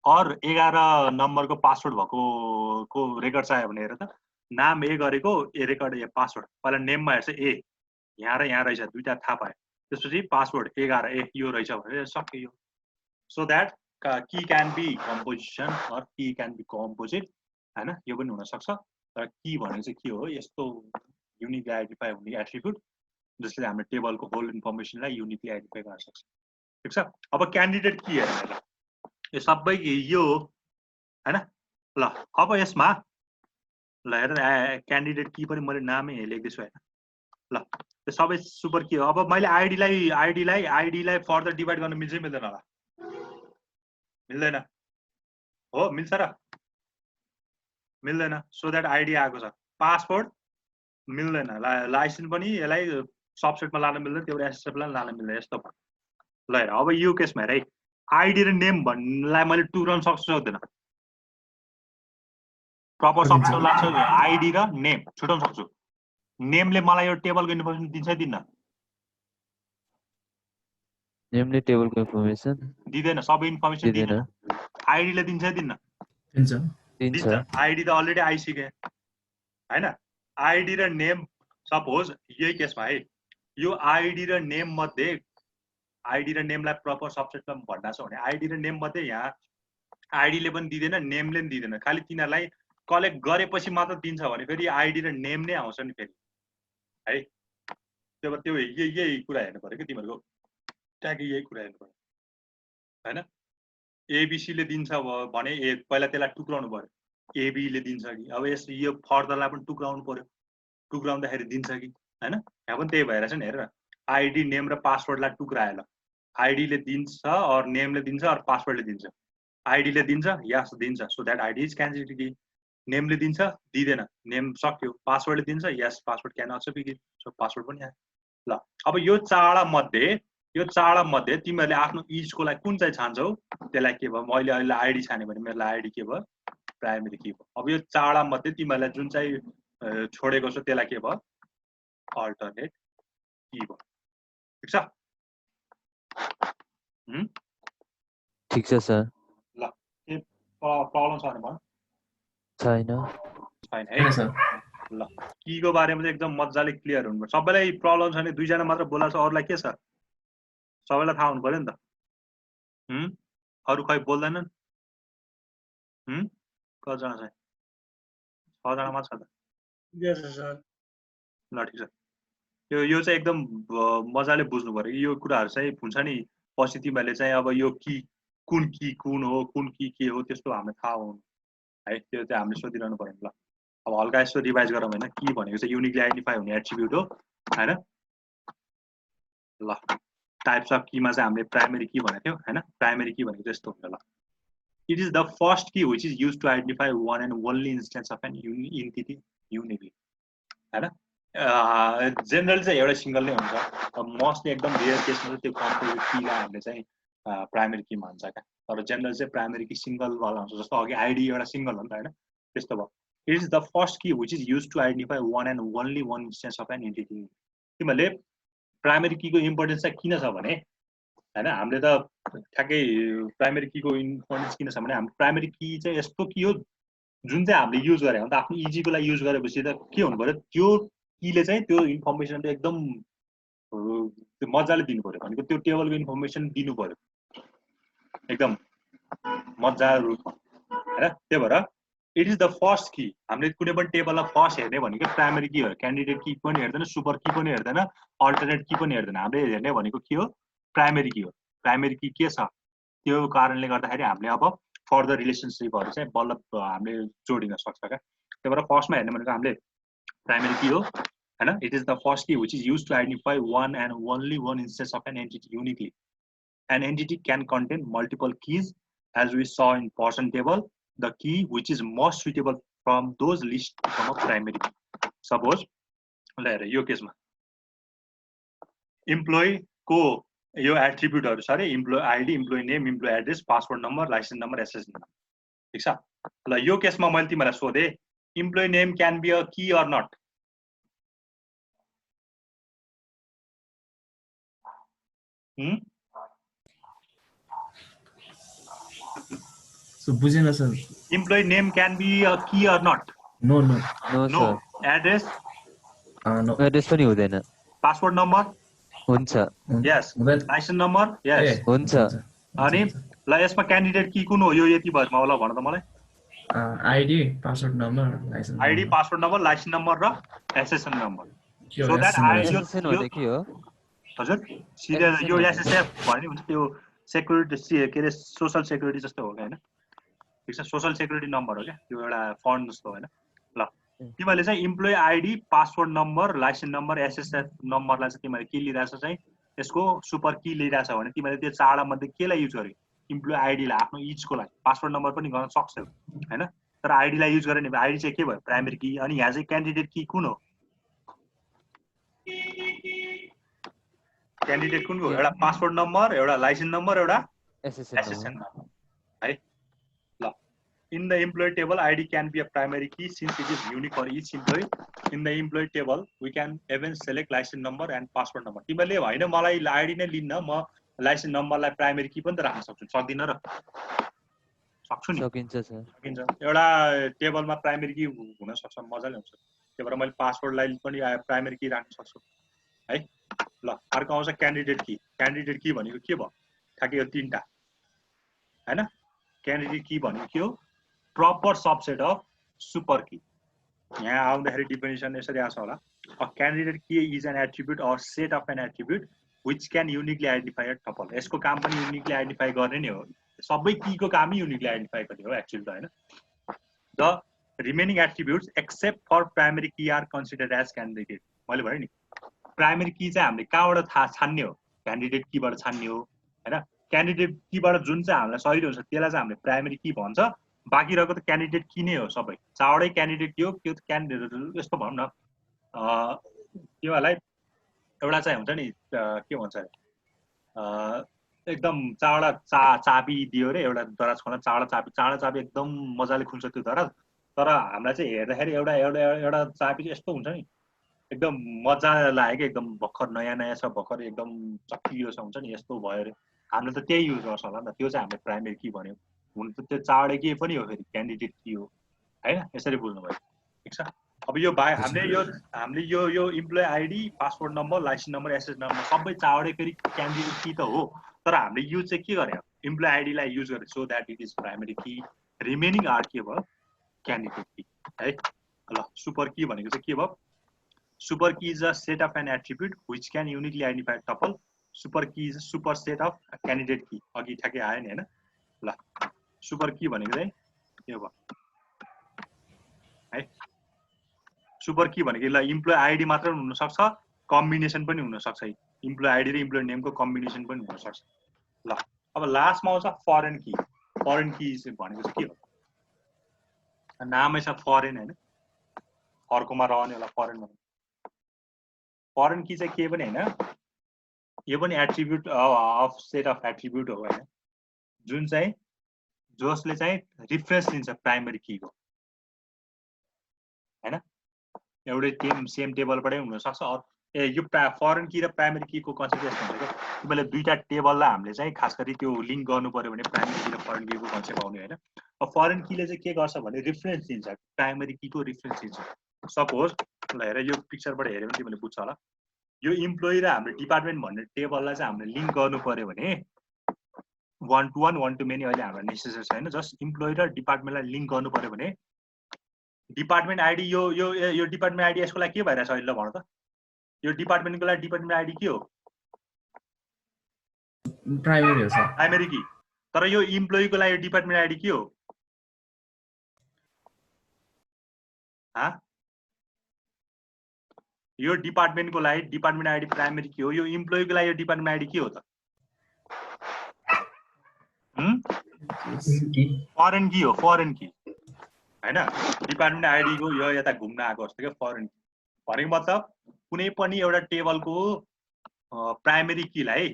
A: और 11 नम्बरको पासवर्ड भएको रेकर्ड चाहियो भने हेर त नाम ए गरेको ए रेकर्ड ए पासवर्ड पहिला नेममा हेर्छ ए यहाँ र यहाँ रहेछ दुईटा थाहा पायो त्यसपछि पासवर्ड 11 ए यो रहेछ भने सक्यो यो so that key can be composition or key can be composite हैन यो पनि हुन सक्छ तर की भनेको चाहिँ के हो यस्तो युनिकली आइडेन्टिफाई हुने एट्रिब्युट जसले हाम्रो टेबलको होल इन्फर्मेसनलाई युनिकली आइडेन्टिफाई गर्न सक्छ ठीक छ अब क्यान्डिडेट की हेर्नु ल यो सबै यो हैन ल अब यसमा ल हेर क्यान्डिडेट की पनि मैले नामै लेख्दैछु हैन ल त्यो सबै सुपर की हो अब मैले आइडीलाई फर्दर डिभाइड गर्न मिल्छ मिल्दैन होला मिल्दैन हो मिल्छ र मिल्दैन सो दैट आइडी आएको छ पासपोर्ट मिल्दैन लाइसेन्स पनि यसलाई सबसेटमा लान मिल्दैन त्यो एसएसएफलाई लान मिल्दैन यस्तो भयो ल हेर अब यो केसमा हेर है आइडी र नेम भन्नेलाई मैले टुक्राउन सक्छु सक्दैन प्रपर सबसेटमा लाग्छ आइडी र नेम छुटाउन सक्छु नेमले मलाई यो टेबलको इन्फर्मेसन दिन्छ दिन्न
D: नेमले टेबलको इन्फर्मेसन
A: दिदैन सबै इन्फर्मेसन
D: दिदैन
A: दिदैन आइडीले दिन्छ दिन्न
C: दिन्छ
D: दिन्छ
A: आइडी त अलरेडी आइसक्यो हैन आइडी र नेम सपोज यही केसमा है यो आइडी र नेम मध्ये आइडी र नेमलाई प्रपर सबसेटमा भन्न छ भने आइडी र नेम मध्ये यहाँ आइडीले पनि दिदैन नेमले पनि दिदैन खालि तिनीहरूलाई कलेक्ट गरेपछि मात्र दिन्छ भने फेरि आइडी र नेम नै आउँछ नि फेरि है त्यो यही कुरा हेर्नु पर्यो कि तिमीहरूको ट्याग यही कुरा हेर्नु पर्यो हैन एबीसीले दिन्छ भने ए पहिला त्यसलाई टुक्राउनु पर्यो एबीले दिन्छ कि अब यस यो फर्दरलाई पनि टुक्राउनु पर्यो टुक्राउँदाखेरि दिन्छ कि हैन यहाँ पनि त्यही भइरहेछ नि हेर आइडी नेम र पासवर्डलाई टुक्रायो ल आइडीले दिन्छ अर नेमले दिन्छ अर पासवर्डले दिन्छ आइडीले दिन्छ यस दिन्छ so that ID is candidate key नेमले दिन्छ दिदैन नेम सक्यो पासवर्डले दिन्छ yes password can also be so password पनि आयो ल अब यो चाडा मध्ये तिमीहरूले आफ्नो इजको लागि कुन चाहिँ छान्छौ त्यसलाई के भयो मैले अहिले आइडी छाने भने मेरो आइडी के भयो प्राइमेरी की भयो अब यो चाडा मध्ये तिमीहरूलाई जुन चाहिँ छोडेको छ त्यसलाई के भयो अल्टरनेट की भयो ठीक छ
D: ठीक छ सर
A: ल के प्रब्लम छ भने भन
D: छैन
A: छैन है
C: सर
A: ल कीको बारेमा चाहिँ एकदम मजाले क्लियर हुनुपर्छ सबैलाई प्रब्लम छ भने दुईजना मात्र बोला छ अरूलाई के छ सबैलाई थाहा हुनु पर्यो नि त अरू खै बोल्दैनन् कतिजना छ 6 जना मात्र छ त ल ठिक छ यो चाहिँ एकदम मजाले बुझ्नु पर्यो यो कुराहरू चाहिँ हुन्छ नि पछि तिमीहरूले चाहिँ अब यो कुन हो कुन के हो त्यस्तो हामीलाई थाहा हुनु है त्यो चाहिँ हामीले सोधिरहनु पर्यो ल अब हल्का यसो रिभाइज गरौँ होइन की भनेको चाहिँ युनिकली आइडेन्टिफाई हुने एट्रिब्युट हो हैन ल टाइप्स अफ कीमा चाहिँ हामीले प्राइमेरी की भनेको थियौँ हैन प्राइमेरी की भनेको यस्तो हुन्छ ल it is the first key which is used to identify one and only instance of an entity uniquely हैन जेनरली चाहिँ एउटा सिंगल नै हुन्छ अब मोस्टली एकदम रेयर केसमा चाहिँ त्यो कम्पोजिट कीलाई हामीले चाहिँ प्राइमेरी की भन्छ क्या तर जेनरल चाहिँ प्राइमेरी की सिंगल वाला हुन्छ जस्तो अघि आइडी एउटा सिंगल हो नि त हैन त्यस्तो भयो it is the first key which is used to identify one and only one instance of an entity तिमीहरूले
E: प्राइमेरी कीको इम्पोर्टेन्स चाहिँ किन छ भने हैन हामीले त ठ्याक्कै प्राइमेरी कीको इम्पोर्टेन्स किन छ भने हाम्रो प्राइमेरी की चाहिँ यस्तो की हो जुन चाहिँ हामीले युज गरे हो त आफ्नो इजीको लागि युज गरेपछि त के हुनु पर्यो त्यो कीले चाहिँ त्यो इन्फर्मेसन एकदम मजाले दिनु पर्यो भनेको त्यो टेबलको इन्फर्मेसन दिनु पर्यो एकदम मजाले रूपमा हैन त्यही भएर इट इज द फर्स्ट की हामीले कुनै पनि टेबललाई फर्स्ट हेर्ने भनेको प्राइमेरी की हो क्यान्डिडेट की पनि हेर्दैन सुपर की पनि हेर्दैन अल्टरनेट की पनि हेर्दैन हामीले हेर्ने भनेको के हो प्राइमेरी की हो प्राइमेरी की के छ त्यो कारणले गर्दाखेरि हामीले अब फर्दर रिलेसनशिपहरु चाहिँ बल्ल हामीले जोडिन सक्छ क्या त्यही भएर फर्स्टमा हेर्ने भनेको हामीले प्राइमेरी की हो हैन it is the first key which is used to identify one and only one instance of an entity uniquely. An entity can contain multiple keys as we saw in person table. The key which is most suitable from those lists become a primary key. Suppose यो केसमा employee को यो एट्रिब्युटहरु छ रे employee ID employee name employee address password number license number SSN number ठीक छ ल यो केसमा मैले तिमीलाई सोधे employee name can be a key or not
C: So बुझेन sir
E: employee name can be a key or not
C: no no
D: no
E: no
D: sir
E: address
C: no
D: address पनि हुँदैन
E: पासवर्ड नम्बर
D: हुन्छ
E: यस लाइसेन्स नम्बर यस
D: हुन्छ
E: अनि ल यसमा क्यान्डिडेट की कुन हो यो यति भरमा होला भन त मलाई
C: ID password number license
E: ID password number license number र SSN number so that
D: SSN हो के हो
E: हजुर सिधै यो एसएसएफ भन्ने हुन्छ त्यो सेक्युरिटी के रे सोशल सेक्युरिटी जस्तो हो हैन ठीक छ सोशल सेक्युरिटी नम्बर हो क्या त्यो एउटा फन्ड जस्तो हैन ल तिमीले चाहिँ employee ID password number license number SSF नम्बरलाई चाहिँ तिमीले के लिइराछ चाहिँ यसको सुपर की लिइराछ भने तिमीले त्यो चारवटा मध्ये केलाई युज गर्यो इम्प्लोइ आईडी लाई आफ्नो इचको लागि पासवर्ड नम्बर पनि गर्न सक्छौ हैन तर आईडी लाई युज गरे नि आईडी चाहिँ के भयो प्राइमेरी की अनि यहाँ चाहिँ क्यान्डिडेट की कुन हो क्यान्डिडेट कुन हो एउटा पासवर्ड नम्बर एउटा लाइसेन्स नम्बर एउटा एसएसएन नम्बर है ल in the employee table id can be a primary key since it is unique for each employee in the employee table we can even select license number and password number तिमीले हैन मलाई ID नै लिन्न म licence नम्बरलाई primary की पनि त राख्न सक्छु सक्दिन र सक्छु नि
D: सकिन्छ सर
E: सकिन्छ एउटा टेबलमा प्राइमेरी की हुन सक्छ मजाले हुन्छ त्यही भएर मैले पासवर्डलाई पनि प्राइमेरी की राख्न सक्छु है ल अर्को आउँछ क्यान्डिडेट की भनेको के भयो ठ्याक्कै यो तीनटा हैन क्यान्डिडेट की भनेको के हो proper subset of super key यहाँ आउँदाखेरि डिफिनिसन यसरी आछ होला a candidate key is an attribute or set of an attribute which can uniquely identify a tuple यसको काम पनि युनिकली आइडेन्टिफाई गर्ने नै हो सबै कीको काम युनिकली आइडेन्टिफाई गर्ने हो एक्चुअली त हैन the remaining attributes except for primary key are considered as candidate मैले भने नि प्राइमेरी की चाहिँ हामीले कहाँबाट छान्ने हो क्यान्डिडेट कीबाट छान्ने हो हैन क्यान्डिडेट कीबाट जुन चाहिँ हामीलाई सही हुन्छ त्यसलाई चाहिँ हामीले प्राइमेरी की भन्छ बाँकी रहेको त क्यान्डिडेट की नै हो सबै चारवटै क्यान्डिडेट की हो त्यो क्यान्डिडेट यस्तो भनौँ न त्योलाई एउटा चाहिँ हुन्छ नि के भन्छ एकदम चारवटा चाबी दियो रे एउटा दराज खोल्न चारवटा चाबी एकदम मजाले खुल्छ त्यो दराज तर हामीलाई चाहिँ हेर्दाखेरि एउटा चाबी चाहिँ यस्तो हुन्छ नि एकदम मजा लाग्यो एकदम भर्खर नयाँ छ भर्खर एकदम चक्कियो छ हुन्छ नि यस्तो भयो रे हामीले त त्यही युज गर्छ होला नि त त्यो चाहिँ हामीले प्राइमेरी की भन्यो हुन त त्यो चारवटा के पनि हो फेरि क्यान्डिडेट की हो हैन यसरी बुझ्नु भयो ठीक छ अब यो हामीले यो employee ID password number license number SS number सबै चारवटै फेरि क्यान्डिडेट की त हो तर हामीले युज चाहिँ के गरे इम्प्लोइ आईडी लाई युज गरे so that it is primary key remaining are के भयो क्यान्डिडेट की है ल सुपर की भनेको चाहिँ के भयो super key is a set of an attribute which can uniquely identify tuple super key is super set of candidate key अघि ठ्याक्कै आयो नि हैन ल सुपर की भनेको चाहिँ के भयो है सुपर की भनेको ल इम्प्लोइ आईडी मात्र हुन सक्छ कम्बिनेसन पनि हुन सक्छ इम्प्लोइ आईडी र इम्प्लोइ नेमको कम्बिनेसन पनि हुन सक्छ ल अब लास्टमा आउँछ फरेन की भनेको चाहिँ के हो नामै छ फरेन हैन अर्कोमा रहने होला फरेन भनेको फरेन की चाहिँ के पनि हैन यो पनि attribute of set of attribute हो हैन जुन चाहिँ जसले चाहिँ रिफरेन्स दिन्छ प्राइमेरी कीको हैन एउटै सेम टेबलबाटै हुन सक्छ यो फरेन की र प्राइमेरी की को कन्सेप्ट यस्तो हुन्छ क्या तिमीले दुईटा टेबललाई हामीले चाहिँ खास गरी त्यो लिङ्क गर्नु पर्यो भने प्राइमेरी की र फरेन की को कन्सेप्ट आउने हैन अब फरेन कीले चाहिँ के गर्छ भने रेफरेन्स दिन्छ प्राइमेरी की को रेफरेन्स दिन्छ सपोज ल हेर यो पिक्चरबाट हेर्यो भने तिमीले बुझ्छ होला यो इम्प्लोइ र हाम्रो डिपार्टमेन्ट भन्ने टेबललाई चाहिँ हामीले लिङ्क गर्नु पर्यो भने 1 to 1 1 to many अहिले हाम्रो नेसेसरी छैन जस्ट इम्प्लोइ र डिपार्टमेन्टलाई लिङ्क गर्नु पर्यो भने डिपार्टमेन्ट आइडी यो डिपार्टमेन्ट आइडी यसको लागि के भइरहेछ अहिले ल भन त यो डिपार्टमेन्टको लागि डिपार्टमेन्ट आइडी के हो
C: प्राइमेरी हो सर
E: प्राइमेरी की तर यो इम्प्लोइको लागि डिपार्टमेन्ट आइडी के हो यो डिपार्टमेन्टको लागि डिपार्टमेन्ट आइडी प्राइमेरी की हो यो इम्प्लोइको लागि यो डिपार्टमेन्ट आइडी के हो त फरेन की हो फरेन की हैन डिपार्टमेन्ट आइडी को यो यता घुम्न आएको जस्तो के फरेन भनेको मतलब कुनै पनि एउटा टेबलको प्राइमेरी कीलाई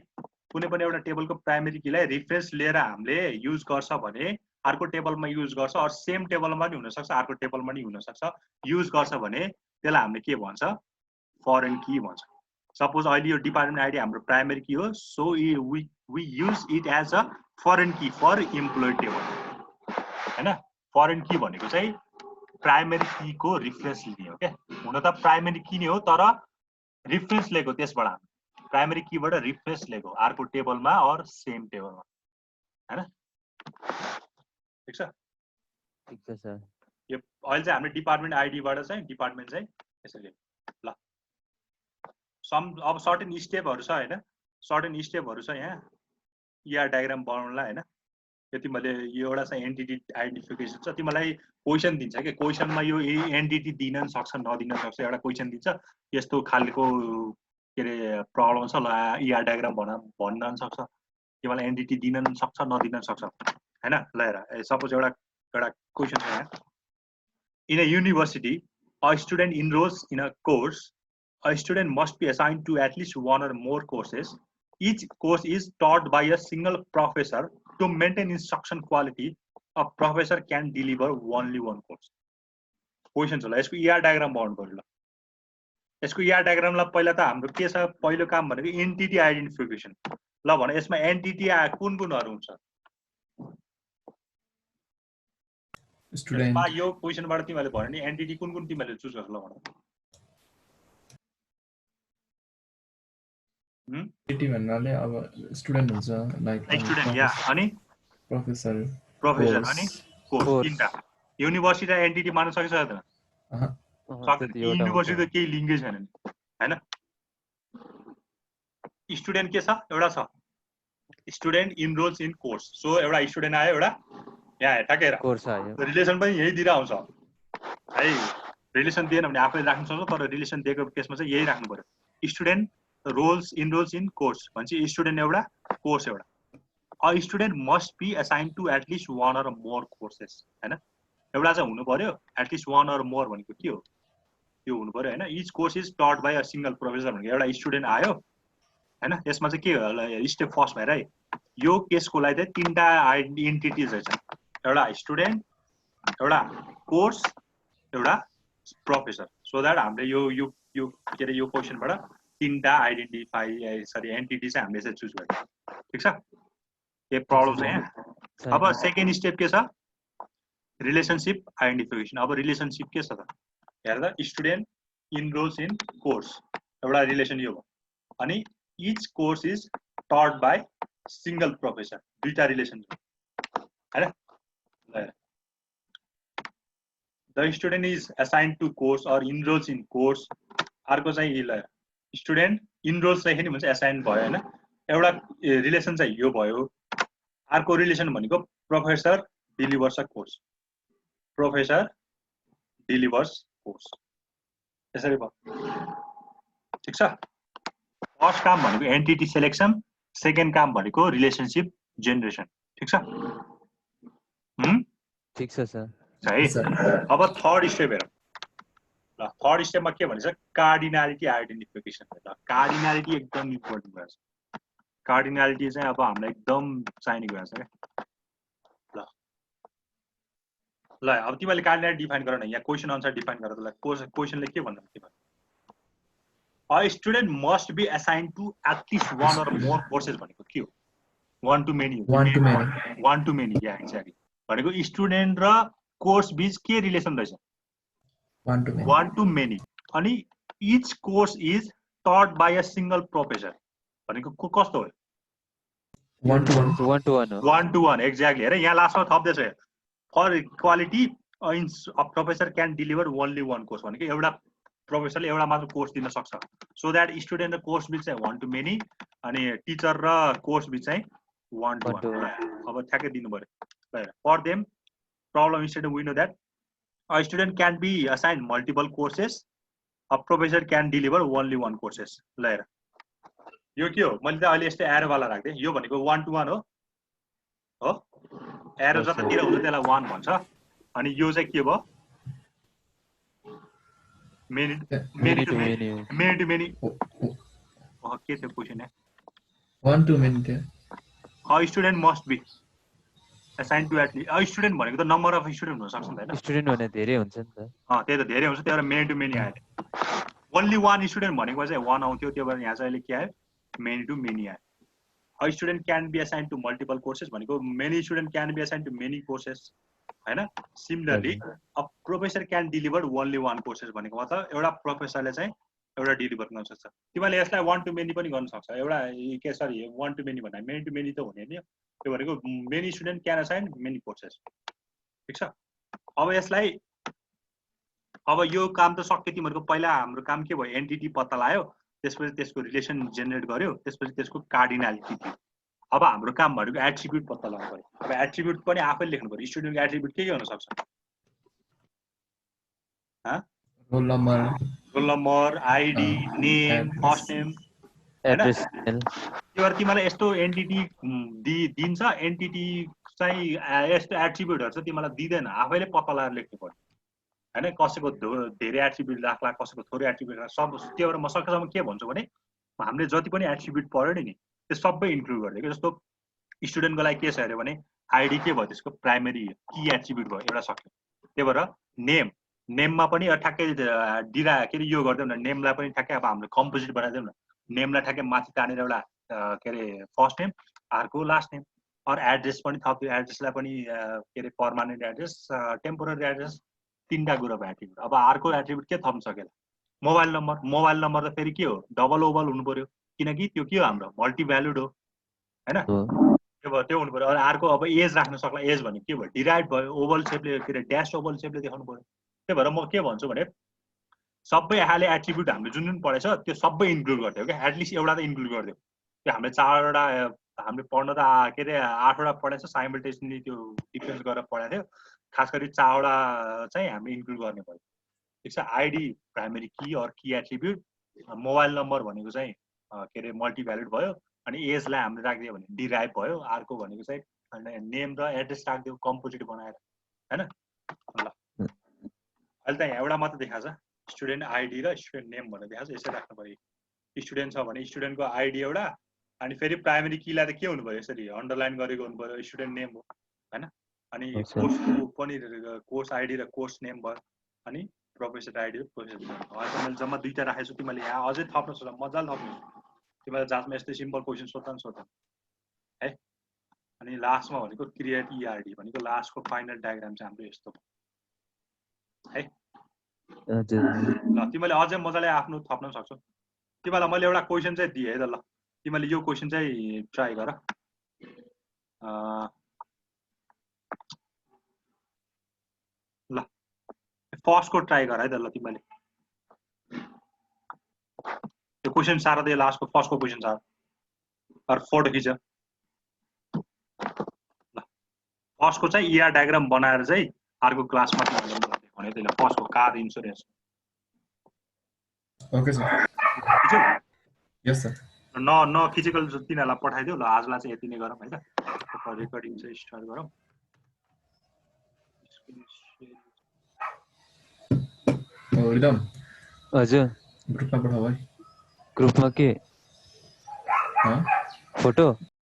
E: कुनै पनि एउटा टेबलको प्राइमेरी कीलाई रेफरेन्स लिएर हामीले युज गर्छ भने अर्को टेबलमा युज गर्छ अर सेम टेबलमा पनि हुन सक्छ अर्को टेबलमा पनि हुन सक्छ युज गर्छ भने त्यसलाई हामीले के भन्छ फरेन की भन्छ सपोज अहिले यो डिपार्टमेन्ट आइडी हाम्रो प्राइमेरी की हो so we use it as a foreign key for employee table हैन फरेन की भनेको चाहिँ प्राइमेरी की को रेफरेन्स लिने हो क्या हुन त प्राइमेरी की नै हो तर रेफरेन्स लिएको त्यसबाट हामी प्राइमेरी कीबाट रेफरेन्स लिएको अर्को टेबलमा अर सेम टेबलमा हैन ठीक छ
D: सर
E: यो अहिले चाहिँ हामीले डिपार्टमेन्ट आइडीबाट चाहिँ डिपार्टमेन्ट चाहिँ यसरी ल सम अब सर्टेन स्टेपहरु छ हैन सर्टेन स्टेपहरु छ यहाँ ER डायग्राम बनाउनलाई हैन यो तिमीले यो एउटा चाहिँ एन्टिटी आइडेन्टिफिकेसन छ तिमीलाई क्वेशन दिन्छ के क्वेशनमा यो एन्टिटी दिन सक्छ नदिन सक्छ एउटा क्वेशन दिन्छ यस्तो खालको के रे प्रब्लम छ ल ER डायग्राम भन्न सक्छ तिमीलाई एन्टिटी दिन सक्छ नदिन सक्छ हैन ल हेर सपोज एउटा क्वेशन छ यहाँ in a university a student enrolls in a course a student must be assigned to at least one or more courses. Each course is taught by a single professor. To maintain instruction quality, a professor can deliver only one course. Question छ ल यसको ER diagram बनाउनु पर्यो ल यसको ER डायग्रामलाई पहिला त हाम्रो के छ पहिलो काम भनेको एन्टिटी आइडेन्टिफिकेसन ल भने यसमा एन्टिटी कुन कुनहरु हुन्छ स्टुडेन्ट यो क्वेशनबाट तिमीले भन्यो नि एन्टिटी कुन कुन तिमीले चुज गर्छ ल भन
C: एन्टिटी भन्नाले अब स्टुडेन्ट हुन्छ लाइक
E: स्टुडेन्ट या अनि प्रोफेसर अनि कोर्स तीनटा युनिभर्सिटी एन्टिटी मान्न सक्छ सक्दैन सक्दैन युनिभर्सिटी त केही लिङ्कै छैन नि हैन स्टुडेन्ट के छ एउटा छ student enrolls in course so एउटा स्टुडेन्ट आयो एउटा यहाँ ठ्याक्कै
D: कोर्स आयो
E: रिलेसन पनि यही दिएर आउँछ है रिलेसन दिएन भने आफैले राख्न सक्छ तर रिलेसन दिएको केसमा चाहिँ यही राख्नु पर्यो स्टुडेन्ट इनरोल्स इन कोर्स भन्छ स्टुडेन्ट एउटा कोर्स एउटा a student must be assigned to at least one or more courses हैन एउटा चाहिँ हुनु पर्यो at least one or more भनेको के हो त्यो हुनु पर्यो हैन each course is taught by a single professor भनेको एउटा स्टुडेन्ट आयो हैन यसमा चाहिँ के हो स्टेप फर्स्ट भएर है यो केसको लागि चाहिँ तीनटा एन्टिटीज छ एउटा स्टुडेन्ट एउटा कोर्स एउटा प्रोफेसर सो दैट हामीले यो के रे यो क्वेशनबाट तीनटा एन्टिटी चाहिँ हामीले चाहिँ चुज गर्छौं ठीक छ के प्रब्लम छ यहाँ अब सेकेन्ड स्टेप के छ रिलेशनशिप आइडेन्टिफिकेसन अब रिलेशनशिप के छ त हेर्दा स्टुडेन्ट इनरोल्स इन कोर्स एउटा रिलेसन यो हो अनि each course is taught by single professor दुईटा रिलेसन हैन the student is assigned to course or enrolls in course अर्को चाहिँ स्टुडेन्ट इनरोल्स चाहिँ नि भन्छ असाइन भयो हैन एउटा रिलेसन चाहिँ यो भयो अर्को रिलेसन भनेको professor delivers a course professor delivers course यसरी भयो ठीक छ फर्स्ट काम भनेको एन्टिटी सिलेक्सन सेकेन्ड काम भनेको रिलेसनशिप जेनरेसन ठीक छ
D: ठीक छ सर
E: है अब थर्ड स्टेप हेरौँ ल थर्ड स्टेपमा के भन्छ कार्डिनालिटी आइडेन्टिफिकेसन ल कार्डिनालिटी एकदम इम्पोर्टेन्ट भन्छ कार्डिनालिटी चाहिँ अब हामीलाई एकदम चाहिने कुरा छ क्या ल अब तिमीले कार्डिनालिटी डिफाइन गर न यहाँ क्वेशन अनुसार डिफाइन गर त ल क्वेशनले के भन्नु तिमीले A student must be assigned to at least one or more courses भनेको के हो? One to many.
C: One to many.
E: One to many, yeah, exactly. भनेको स्टुडेन्ट र कोर्स बीच के रिलेसन रहेछ?
C: One to many.
E: One to many. अनि each course is taught by a single professor. भनेको कस्तो हो?
C: One to one.
D: One to one हो।
E: One to one, exactly. हेर यहाँ लास्टमा थप्दैछ हेर। For equality, a professor can deliver only one course. भनेको एउटा प्रोफेसरले एउटा मात्र कोर्स दिन सक्छ। So that student र कोर्स बीच चाहिँ one to many अनि टिचर र कोर्स बीच चाहिँ one to one. अब ठ्याक्कै दिनु पर्यो। For them, problem student we know that a student can be assigned multiple courses. A professor can deliver only one courses. ल हेर यो के हो? मैले त अहिले यस्तो एरो वाला राख्दै। यो भनेको 1 to 1 हो। हो? एरो जतातिर हुन्छ त्यसलाई 1 भन्छ। अनि यो चाहिँ के भयो? Many to many. के थियो क्वेशन है?
C: One to many थियो।
E: A student must be assigned to at least. A student भनेको त नम्बर अफ स्टुडेन्ट हुन सक्छ नि हैन?
D: स्टुडेन्ट भने धेरै हुन्छ नि त।
E: त्यही त धेरै हुन्छ त्यही भएर many to many आयो। Only one student भनेको चाहिँ 1 आउँथ्यो त्यो भएर यहाँ चाहिँ अहिले के आयो? Many to many आयो। A student can be assigned to multiple courses भनेको many student can be assigned to many courses हैन? Similarly, a professor can deliver only one courses भनेको मतलब एउटा प्रोफेसरले चाहिँ एउटा डिलिभर गर्न सक्छ। तिमीले यसलाई 1 to many पनि गर्न सक्छ। एउटा के सरी 1 to many भन्दा many to many त हुने नि। त्यो भनेको many student can assign many courses। ठीक छ? अब यसलाई अब यो काम त सक्यो तिमीहरुको पहिला हाम्रो काम के भयो? एन्टिटी पत्ता लगायो, त्यसपछि त्यसको रिलेसन जेनेरेट गर्यो, त्यसपछि त्यसको कार्डिनालिटी थियो। अब हाम्रो काम भनेको एट्रिब्युट पत्ता लगाउनु पर्यो। अब एट्रिब्युट पनि आफैले लेख्नु पर्यो। स्टुडेन्टको एट्रिब्युट के हुन सक्छ?
C: Roll number,
E: ID, name, first name,
D: address.
E: त्यो भएर तिमीलाई यस्तो एन्टिटी दिन्छ, एन्टिटी चाहिँ यस्तो एट्रिब्युटहरु चाहिँ तिमीलाई दिदैन, आफैले पत्ता लगाएर लेख्नु पर्यो। हैन कसैको धेरै एट्रिब्युट राख्ला, कसैको थोरै एट्रिब्युट राख्ला, सब त्यो भएर म सकेसम्म के भन्छु भने हामीले जति पनि एट्रिब्युट पढ्यो नि त्यो सबै इन्क्लुड गरिदिएको। जस्तो स्टुडेन्टको लागि के छ अरे भने आईडी के भयो? त्यसको प्राइमरी की एट्रिब्युट भयो, एउटा सक्यो। त्यही भएर नेममा पनि ठ्याक्कै दिरा के अरे यो गर्दैनौँ न, नेमलाई पनि ठ्याक्कै अब हामीले कम्पोजिट बनाइदिउँ न। नेमलाई ठ्याक्कै माथि तानेर एउटा के अरे फर्स्ट नेम, अर्को लास्ट नेम, और एड्रेस पनि थप्यो। एड्रेसलाई पनि के अरे पर्मानेन्ट एड्रेस, टेम्पोररी एड्रेस, तीनटा कुरा भयो एट्रिब्युट। अब अर्को एट्रिब्युट के थप्न सकेला? मोबाइल नम्बर त फेरि के हो? डबल ओभल हुनु पर्यो, किनकि त्यो के हो? हाम्रो मल्टी भ्यालुड हो हैन? त्यो हुनु पर्यो। अर्को अब एज राख्न सक्ला। एज भने के भयो? डिराइभ भयो, ओभल शेपले के अरे ड्याश ओभल शेपले देखाउनु पर्यो। त्यही भएर म के भन्छु भने सबै यहाँले एट्रिब्युट हामीले जुन जुन पढेछ त्यो सबै इन्क्लुड गरिदियो क्या, एटलिस्ट एउटा त इन्क्लुड गरिदियो। त्यो हामीले 4वटा हामीले पढ्न त के अरे 8वटा पढेछ, साइमल्टेनियसली त्यो डिफरेन्स गरेर पढाएको थियो। खास गरी 4वटा चाहिँ हामीले इन्क्लुड गर्ने भयो। ठीक छ? आईडी प्राइमरी की और की एट्रिब्युट, मोबाइल नम्बर भनेको चाहिँ के अरे मल्टी भ्यालिड भयो, अनि एजलाई हामीले राखिदियो भने डिराइभ भयो। अर्को भनेको चाहिँ नेम र एड्रेस राखिदियो कम्पोजिट बनाएर हैन? ल अहिले त यहाँ एउटा मात्र देखाएको छ, स्टुडेन्ट आईडी र स्टुडेन्ट नेम भनेर देखाएको छ। यसै राख्नु पर्यो। स्टुडेन्ट छ भने स्टुडेन्टको आईडी एउटा, अनि फेरि प्राइमरी कीलाई त के हुनु पर्यो? यसरी अन्डरलाइन गरेको हुनु पर्यो, स्टुडेन्ट नेम हो हैन? अनि कोर्सको पनि कोर्स आईडी र कोर्स नेम भयो, अनि प्रोफेसर आईडी र प्रोफेसर नेम। अहिले मैले जम्मा 2टा राखेको छु। तिमीले यहाँ अझै थप्न सक्छौ, मजाले थप्नु। तिमीलाई जाँचमा यस्तै सिम्पल क्वेसन सोध्दा है। अनि लास्टमा भनेको क्रिएट ईआरडी भनेको लास्टको फाइनल डायग्राम चाहिँ हाम्रो यस्तो है। ल तिमीले अझै मजाले आफ्नो थप्न सक्छौ। तिमीलाई मैले एउटा क्वेसन चाहिँ दिएँ है त। ल तिमीले यो क्वेसन चाहिँ ट्राई गर। ल फर्स्टको ट्राई गर है त। ल तिमीले त्यो क्वेसन सारा दिए, लास्टको फर्स्टको क्वेसन सारा और फोटो खिच। ल फर्स्टको चाहिँ ईआर डायग्राम बनाएर चाहिँ अर्को क्लासमा देखाउने। त्यसले फर्स्टको car insurance.
C: Okay sir. Yes sir.
E: न फिजिकल तिनीहरूलाई पठाइदियो। ल आजलाई चाहिँ यति नै गरौँ है त। रेकर्डिङ चाहिँ स्टार्ट गरौँ।
C: रिदम
D: हजुर
C: ग्रुपमा पठाऊ है।
D: ग्रुपमा के फोटो?